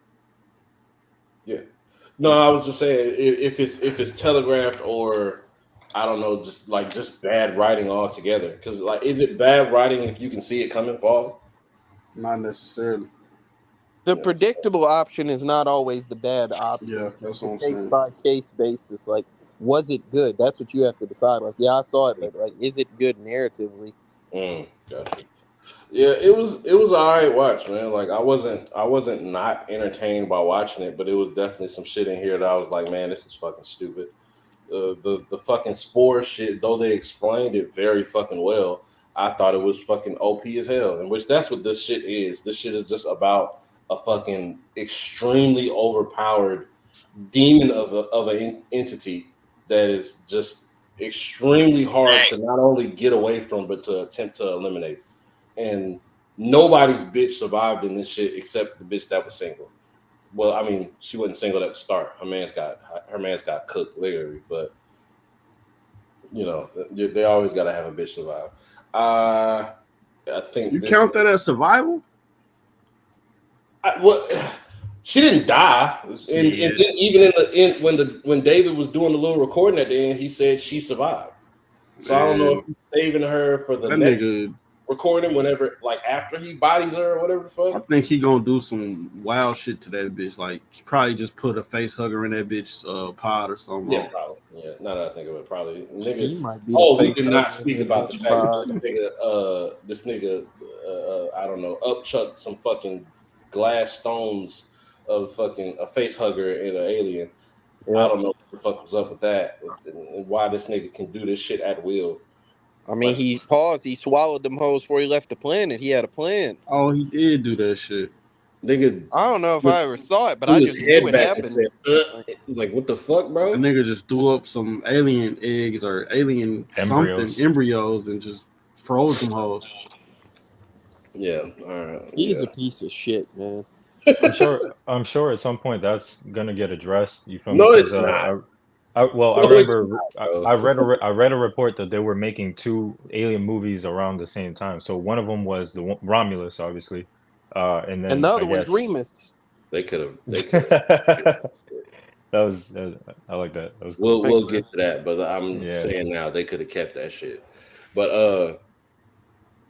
Yeah. No, I was just saying if it's telegraphed or I don't know, just bad writing altogether. Because like, is it bad writing if you can see it coming, Paul? Not necessarily. The Yeah. predictable option is not always the bad option. Yeah, that's It's a what I'm case saying. by case basis. Like, was it good? That's what you have to decide. Like, yeah, I saw it, but like, is it good narratively? Gotcha. Yeah, it was all right watch, man. Like I wasn't not entertained by watching it, but it was definitely some shit in here that I was like, man, this is fucking stupid. The fucking spore shit, though they explained it very fucking well, I thought it was fucking OP as hell. And which that's what this shit is. This shit is just about a fucking extremely overpowered demon of an entity that is just extremely hard to not only get away from but to attempt to eliminate. And nobody's bitch survived in this shit except the bitch that was single. Well, I mean, she wasn't single at the start. Her man's got cooked literally, but you know, they always gotta have a bitch survive. I think You count that as survival? She didn't die, and then even when David was doing the little recording at the end, he said she survived. So I don't know if he's saving her for the next recording, whenever, like after he bodies her or whatever the fuck. I think he gonna do some wild shit to that bitch. Like probably just put a face hugger in that bitch pod or something. Yeah, probably. Yeah, now that I think of it, probably. Nigga, He might be. we did not speak about the fact that this nigga, I don't know, upchucked some fucking glass stones of fucking a face hugger and an alien. Yeah. I don't know what the fuck was up with that, and why this nigga can do this shit at will. I mean, he paused. He swallowed them hoes before he left the planet. He had a plan. Oh, he did do that shit. Nigga, I don't know if I ever saw it, but I just knew it happened. Like, what the fuck, bro? The nigga just threw up some alien eggs or alien embryos and just froze them hoes. Yeah, all right. He's a piece of shit, man. I'm sure at some point that's gonna get addressed. You feel me? No, it's not. I remember I read a report that they were making 2 alien movies around the same time. So one of them was the Romulus, obviously, and then the other one's Remus. They could have. That was I like that. That was cool. We'll get to that, but I'm saying now they could have kept that shit. But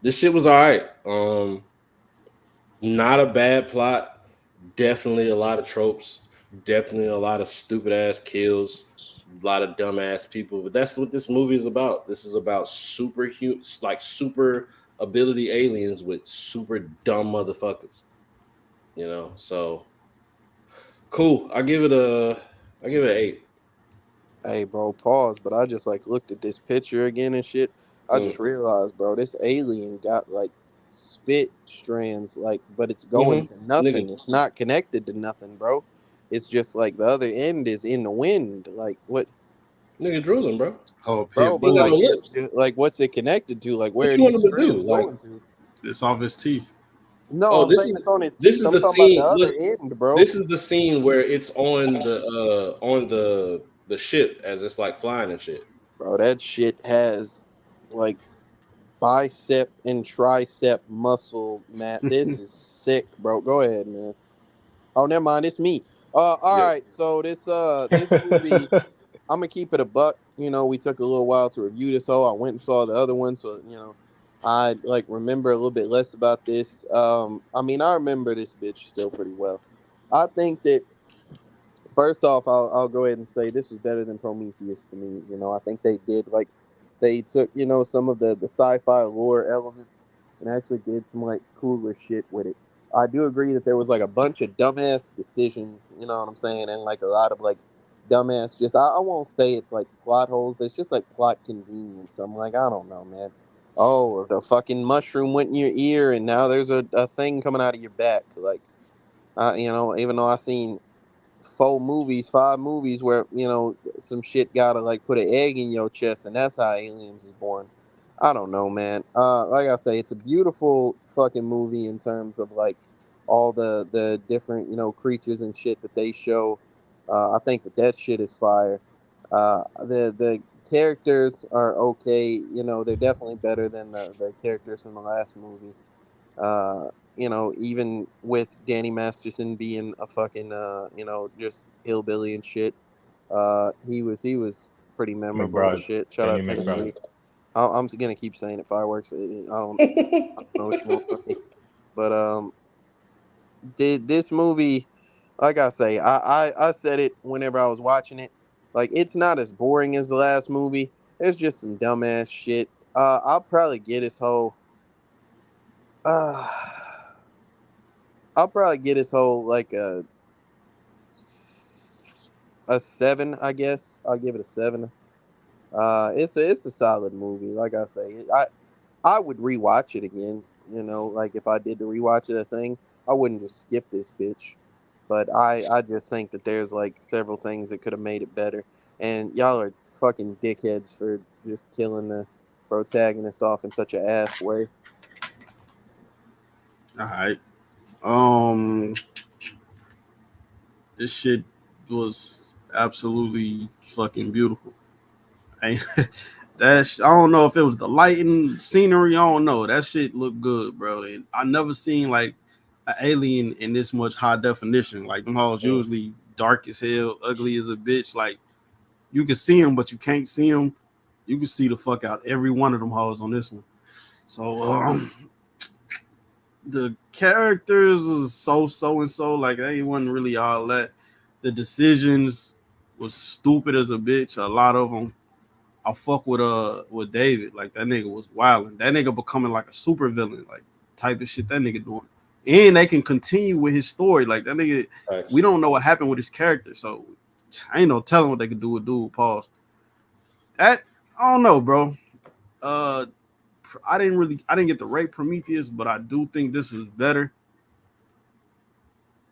this shit was all right. Not a bad plot. Definitely a lot of tropes. Definitely a lot of stupid ass kills. A lot of dumb ass people. But that's what this movie is about. This is about super ability aliens with super dumb motherfuckers. You know, so Cool. I give it an 8. Hey, bro, pause. But I just like looked at this picture again and shit. I just realized, bro, this alien got like spit strands, like, but it's going to Nigga, nothing. It's not connected to nothing, bro. It's just like the other end is in the wind. Like what, nigga drooling, bro. Oh, bro? pit But He ain't got bull. no like, it's lips. just, like what's it connected to? Like where What are you want these him to do? strands Like, going to? It's off his teeth. No, oh, I'm saying it's on his this teeth. is I'm the talking about the scene. other Look, end, bro. this is the scene where it's on the ship as it's like flying and shit. Bro, that shit has like bicep and tricep muscle, Matt. This is sick, bro. Go ahead, man. Oh, never mind. It's me. All Yep. right. So this movie, I'm gonna keep it a buck. You know, we took a little while to review this whole. I went and saw the other one, so I like remember a little bit less about this. I mean, I remember this bitch still pretty well. I think that first off, I'll go ahead and say this is better than Prometheus to me. You know, I think they did like they took some of the sci-fi lore elements and actually did some like cooler shit with it. I do agree that there was like a bunch of dumbass decisions. You know what I'm saying, and like a lot of like dumbass. Just I won't say it's like plot holes, but it's just like plot convenience. I'm like I don't know, man. Oh, the fucking mushroom went in your ear, and now there's a thing coming out of your back. Like, even though I seen 4 movies, 5 movies where some shit gotta like put an egg in your chest, and that's how Aliens is born. I don't know, man. Like I say, it's a beautiful fucking movie in terms of like all the different creatures and shit that they show. I think that shit is fire. The characters are okay. They're definitely better than the characters from the last movie. Even with Danny Masterson being a fucking just hillbilly and shit, he was pretty memorable and McBride, shit. Shout Danny out McBride. Tennessee. I'm gonna keep saying it. Fireworks. I don't know what you want from me, but did this movie, like I say, I said it whenever I was watching it. Like it's not as boring as the last movie. It's just some dumbass shit. I'll probably get his whole. Uh, I'll probably get his whole like a 7, I guess. I'll give it a 7. It's a solid movie. Like I say, I would rewatch it again. Like if I did to rewatch it a thing, I wouldn't just skip this bitch. But I just think that there's like several things that could have made it better. And y'all are fucking dickheads for just killing the protagonist off in such a ass way. All right. This shit was absolutely fucking beautiful. I, I don't know if it was the lighting, scenery. I don't know. That shit looked good, bro. And I never seen like an alien in this much high definition. Like them hoes usually dark as hell, ugly as a bitch. Like you can see them, but you can't see them. You can see the fuck out every one of them hoes on this one. So the characters was so and so. Like they wasn't really all that. The decisions was stupid as a bitch. A lot of them. I fuck with David. Like that nigga was wilding. That nigga becoming like a super villain, like type of shit that nigga doing. And they can continue with his story. Like that nigga, we don't know what happened with his character, so I ain't no telling what they could do with dude. Pause. That I don't know, bro. Uh, I didn't get to rate Prometheus, but I do think this was better.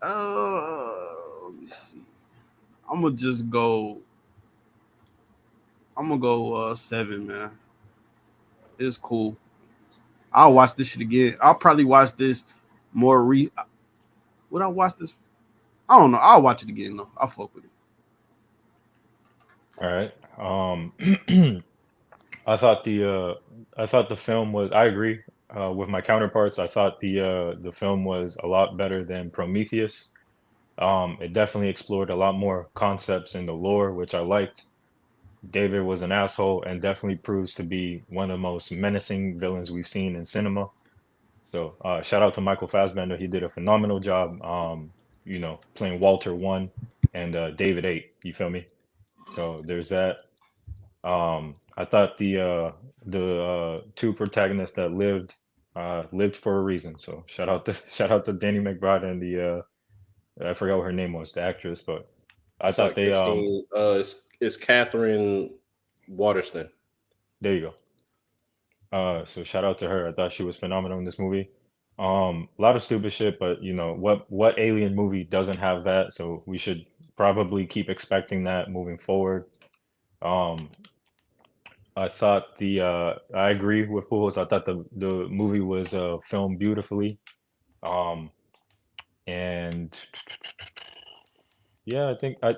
Let me see. I'm gonna just go. I'm gonna go 7, man. It's cool. I'll watch this shit again. I'll probably watch this more. Would I watch this? I don't know. I'll watch it again though. I'll fuck with it. All right. I thought the film was. I agree with my counterparts. I thought the film was a lot better than Prometheus. It definitely explored a lot more concepts in the lore, which I liked. David was an asshole and definitely proves to be one of the most menacing villains we've seen in cinema. So shout out to Michael Fassbender. He did a phenomenal job. Playing Walter 1 and David 8. You feel me? So there's that. I thought the two protagonists that lived for a reason. So shout out to shout out to Danny McBride and I forgot what her name was, the actress, but I It's thought like they Christine. It's Catherine Waterston. there you go. So shout out to her. I thought she was phenomenal in this movie. A lot of stupid shit, but you know what alien movie doesn't have that? So we should probably keep expecting that moving forward. Um, I thought I agree with Pujols. I thought the movie was filmed beautifully. Um, and yeah, I think I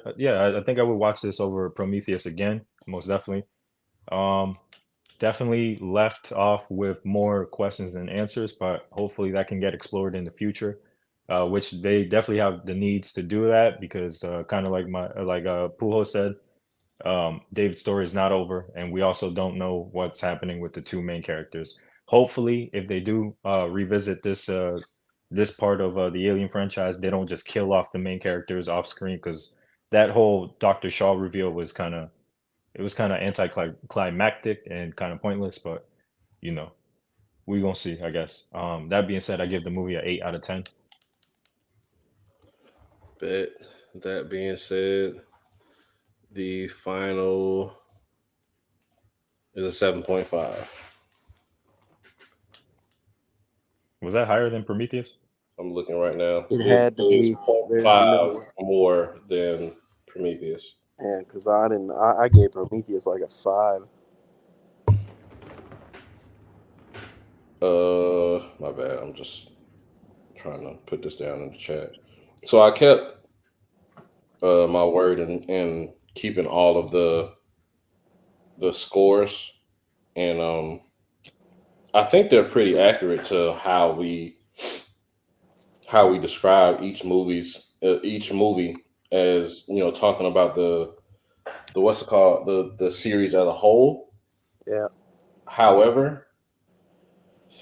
would watch this over Prometheus again, most definitely. Um, Definitely left off with more questions than answers, but hopefully that can get explored in the future. Which they definitely have the needs to do that because kind of like Pujo said, David's story is not over, and we also don't know what's happening with the two main characters. Hopefully, if they do revisit this part of the Alien franchise, they don't just kill off the main characters off screen because that whole Dr. Shaw reveal was kind of anticlimactic and kind of pointless. But you know, we gonna see, I guess. That being said, I give the movie an 8 out of 10. Bet. That being said, the final is a 7.5. Was that higher than Prometheus? I'm looking right now. It had to is be. There's 0.5 no more than Prometheus. yeah, because I didn't. I gave Prometheus like a 5. My bad. I'm just trying to put this down in the chat. So I kept my word in keeping all of the scores, and I think they're pretty accurate to how we describe each movie as, you know, talking about the what's it called, the series as a whole. Yeah. However,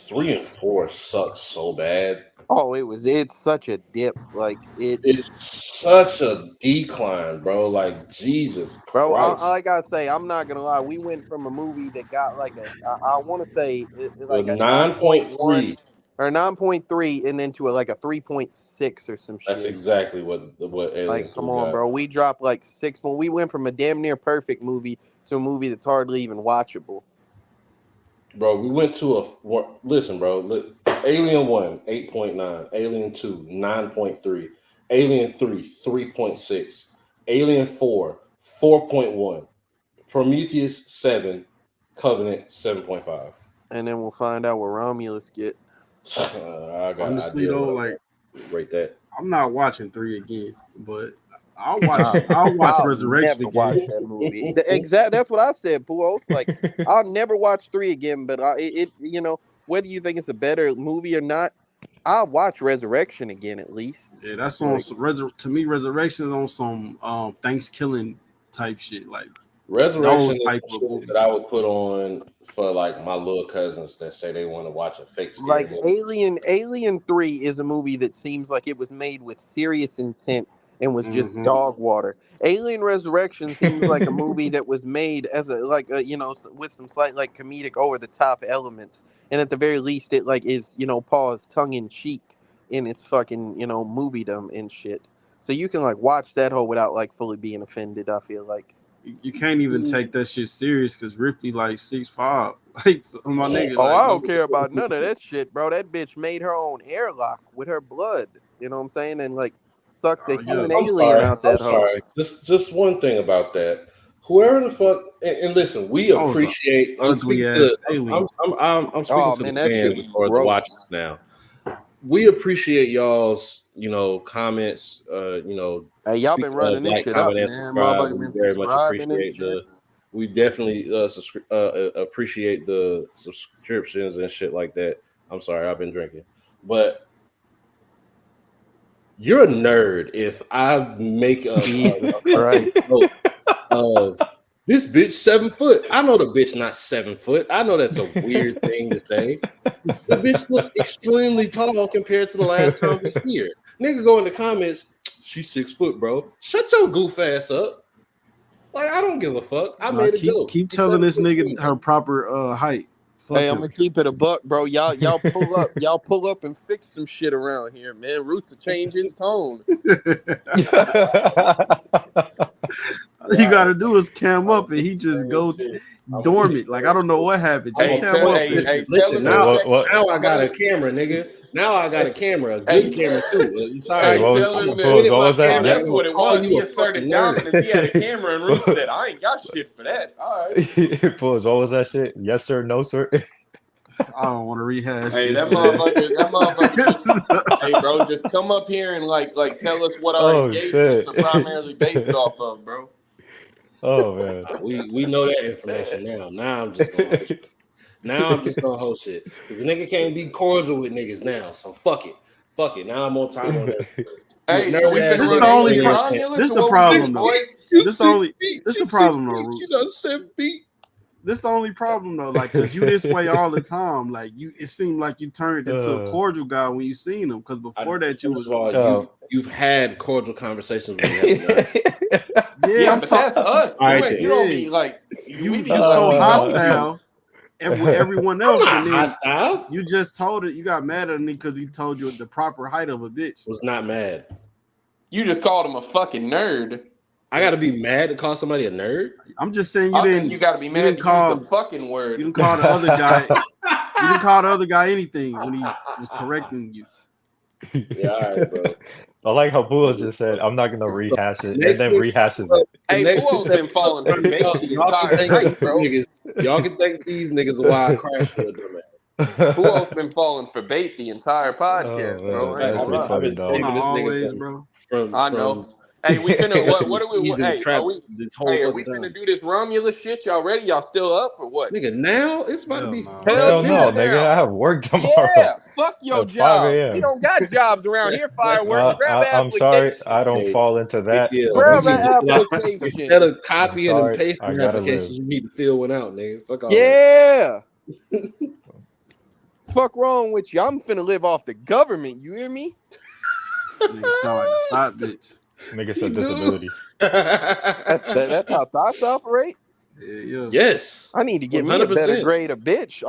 3 and 4 sucks so bad. Oh, it's such a dip. Like It's such a decline, bro. Like, Jesus bro. Christ. Like I say, I'm not gonna lie. We went from a movie that got like I want to say like a 9.1 9.3. or 9.3, and then to like a 3.6 or some That's shit. exactly what Alien Like, come 3 on, got. bro. We dropped like 6. Well, we went from a damn near perfect movie to a movie that's hardly even watchable. Bro, we went to listen, bro. Alien 1, 8.9. Alien 2, 9.3. Alien 3, 3.6. Alien 4, 4.1. Prometheus 7. Covenant 7.5. And then we'll find out what Romulus get. I got Honestly though, like, rate that. I'm not watching 3 again, but I'll watch Resurrection Never watch again. that movie. That's what I said, Puos. Like, I'll never watch 3 again. But you know, whether you think it's a better movie or not, I'll watch Resurrection again at least. Yeah, that's on to me. Resurrection is on some Thanksgiving type shit, like Resurrection those is type the of shit movies. that I would put on for like my little cousins that say they want to watch a fake scary Like movie. Alien 3 is a movie that seems like it was made with serious intent and was just Mhm. dog water. Alien Resurrection seems like a movie that was made as you know, with some slight like comedic over the top elements, and at the very least it like is, you know, pause tongue in cheek in its fucking, you know, moviedom and shit. So you can like watch that whole without like fully being offended. I feel like. You can't even take that shit serious because Ripley like 6'5". Like, so my nigga, Oh, like, I don't care about none of that shit, bro. That bitch made her own airlock with her blood. You know what I'm saying? And like sucked the human I'm alien sorry. out that I'm hoe. sorry. Just one thing about that. Whoever the fuck, and listen, we Oh, it's a appreciate. I'm ugly speaking ass to. alien. I'm speaking Oh to man, the that shit fans was as far as the gross. watchers now. We appreciate y'all's, you know, comments. You know, Hey, y'all been speaking of running this like, shit up, comment, and man. subscribe. Motherfucker We been very much subscribing and appreciate shit. We definitely appreciate the subscriptions and shit like that. I'm sorry, I've been drinking, but you're a nerd if I make Jesus Christ. joke of this bitch 7 foot. I know the bitch not 7 foot. I know that's a weird thing to say. The bitch look extremely tall compared to the last time we see her. Nigga go in the comments, she's 6 foot, bro. Shut your goof ass up. Like, I don't give a fuck. I made a joke. Keep She's telling 7 this foot nigga too. her proper height. Hey, I'm gonna keep it a buck, bro. Y'all pull up and fix some shit around here, man. Roots will change his tone. All you gotta do is cam up, and he just go dormant. Like I don't know what happened. Just cam up. Listen, now I got a camera, nigga. Now I got a camera, a good camera too. Sorry, what was that? That's what it was. He asserted dominance. He had a camera, and Root said, "I ain't got shit for that." All right. Pause. What was that shit? Yes sir, no sir. I don't want to rehash. Hey, that motherfucker. Hey, bro, just come up here and like tell us what our engagements are primarily based off of, bro. Oh man, we know that information now. Now I'm just gonna hold shit because the nigga can't be cordial with niggas now. So fuck it. Now I'm on time on that. Hey, this is the only this the problem though. This the problem though, Roots. This the only problem though, like, cause you this way all the time. Like it seemed like you turned into a cordial guy when you seen him. Cause before that, you've had cordial conversations with him. Yeah, but that's us. Right, you don't be like you so hostile. With everyone else, and then hostile. You just told it. You got mad at me because he told you the proper height of a bitch. Was not mad. You just called him a fucking nerd. I gotta be mad to call somebody a nerd. I'm just saying you didn't. You gotta be mad to use the fucking word. You didn't call the other guy. You didn't call the other guy anything when he was correcting you. Yeah, all right, bro. I like how Bull just said, "I'm not gonna rehash it," and then rehashes it. Hey, Bull's been falling for me the entire night, bro. Y'all can thank these niggas a while crash for them. Who else been falling for bait the entire podcast, bro? I've been saving this nigga bro. I know. Hey, we finna what are we? Hey, are we finna do this Romulus shit? Y'all ready? Y'all still up or what? Nigga, now it's about to be hell no, nigga. I have work tomorrow. Yeah, fuck your job. We don't got jobs around here. Fireworks. I'm sorry, I don't fall into that. Grab an application. Instead of copying and pasting applications, you need to fill one out, nigga. Fuck all yeah. Fuck wrong with you? I'm finna live off the government. You hear me? Nigga sound like a thought bitch. Nigga said disabilities. That's how thoughts operate. Yeah. Yes. I need to get 100%. Me a better grade of bitch.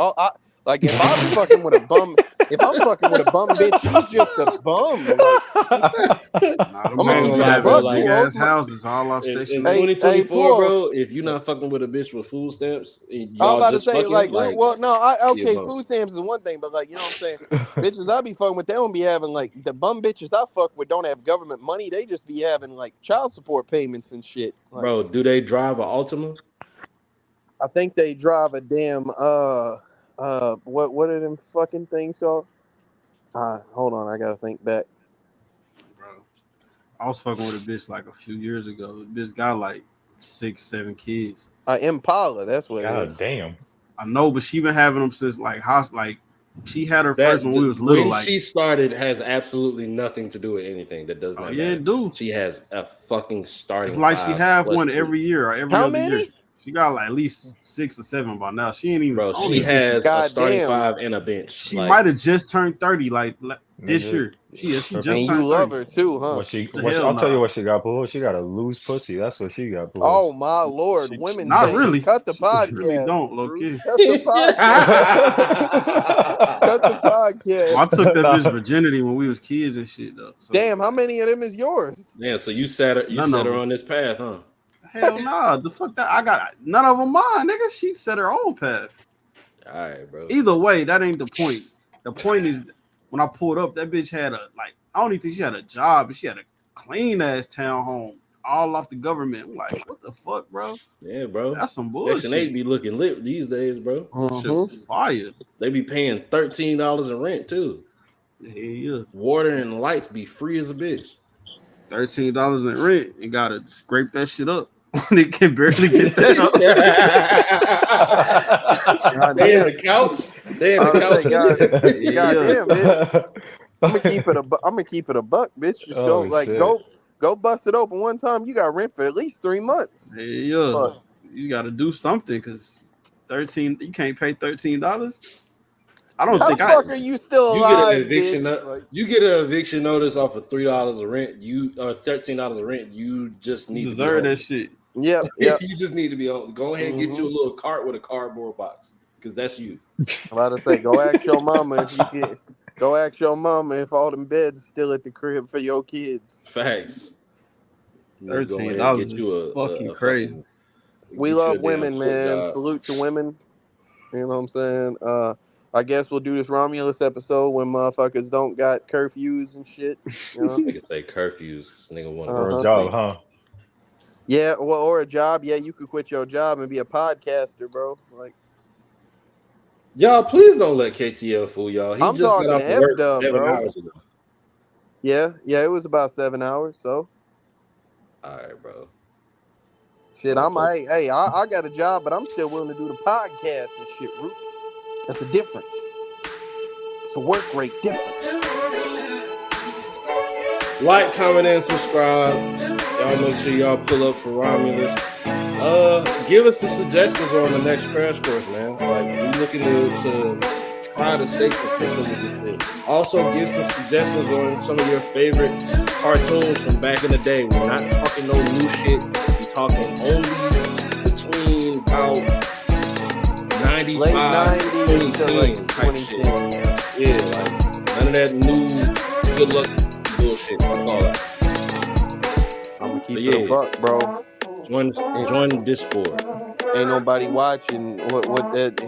Like if I'm fucking with a bum bitch, she's just a bum. I'm gonna have big ass houses all off section. In 2024, bro. If you're not fucking with a bitch with food stamps, I'm about to say food stamps is one thing, but like you know what I'm saying, bitches I be fucking with, they don't be having like the bum bitches I fuck with don't have government money. They just be having like child support payments and shit. Like, bro, do they drive an Altima? I think they drive a damn what are them fucking things called? Hold on, I gotta think back. Bro, I was fucking with a bitch like a few years ago. This got like 6-7 kids. Impala, that's what. God it is. Damn. I know, but she been having them since like she had her first when we was little. When she started has absolutely nothing to do with anything that does not. Yeah, dude. She has a fucking starting. It's like she have one every year or every How other many? year. She got like at least 6 or 7 by now. She ain't even. Bro, she has a starting 5 and a bench. She might have just turned 30 like this year. She just and turned you love 30. her too, huh? I'll tell you what she got, Bull. She got a loose pussy. That's what she got, Bull. Oh my lord, women not really. Cut the podcast. She really don't, look. Cut the podcast. Cut the podcast. Well, I took that bitch virginity when we was kids and shit though. So. Damn, how many of them is yours? Yeah, so you set her on this path, huh? Hell nah, the fuck that I got none of them mine, nigga. She set her own path. All right, bro. Either way, that ain't the point. The point is when I pulled up, that bitch had I don't even think she had a job, but she had a clean ass townhome, all off the government. I'm like, what the fuck, bro? Yeah, bro. That's some bullshit. Section 8 be looking lit these days, bro. Shit, fire. They be paying $13 in rent too. Yeah. Water and lights be free as a bitch. $13 in rent. You gotta scrape that shit up. They can barely get that up. They in the couch. They in the couch. Goddamn, bitch. I'm gonna keep it a buck, bitch. Just go bust it open one time. You got rent for at least 3 months. Yeah, you got to do something because 13. You can't pay $13. I don't think. How the fuck are you still alive? You get an eviction notice off of $3 of rent. $13 of rent. You just need deserve that shit. Yep. You just need to be on. Go ahead and get you a little cart with a cardboard box. because that's you. I'm about to say, go ask your mama if you can. Go ask your mama if all them beds still at the crib for your kids. Facts. You go 13, ahead that and was get you just fucking a crazy. fucking. We get you love a damn women, foot man. job. Salute to women. You know what I'm saying? I guess we'll do this Romulus episode when motherfuckers don't got curfews and shit. You know? Nigga say curfews. Nigga want to Or go a to job, sleep. huh? Yeah, well, or a job. Yeah, you could quit your job and be a podcaster, bro. Like, Y'all, please don't let KTL fool y'all. He I'm just got talking off to of work F-Dub, 7 bro. hours ago. Yeah, it was about 7 hours. So, All right, bro. shit, Okay. I got a job, but I'm still willing to do the podcast and shit, Roots. That's a difference. It's a work rate difference. Like, comment, and subscribe. Y'all make sure y'all pull up for Romulus. Give us some suggestions on the next crash course, man. Like, we looking to try to stay consistent with this thing. Also, give some suggestions on some of your favorite cartoons from back in the day. We're not talking no new shit. We're talking only between about 95 Late 90s to like 2010 2010. shit. Yeah, like none of that new good luck bullshit. Fuck all that. I'm gonna keep But it a yeah. buck, bro. Join Discord. Ain't nobody watching what that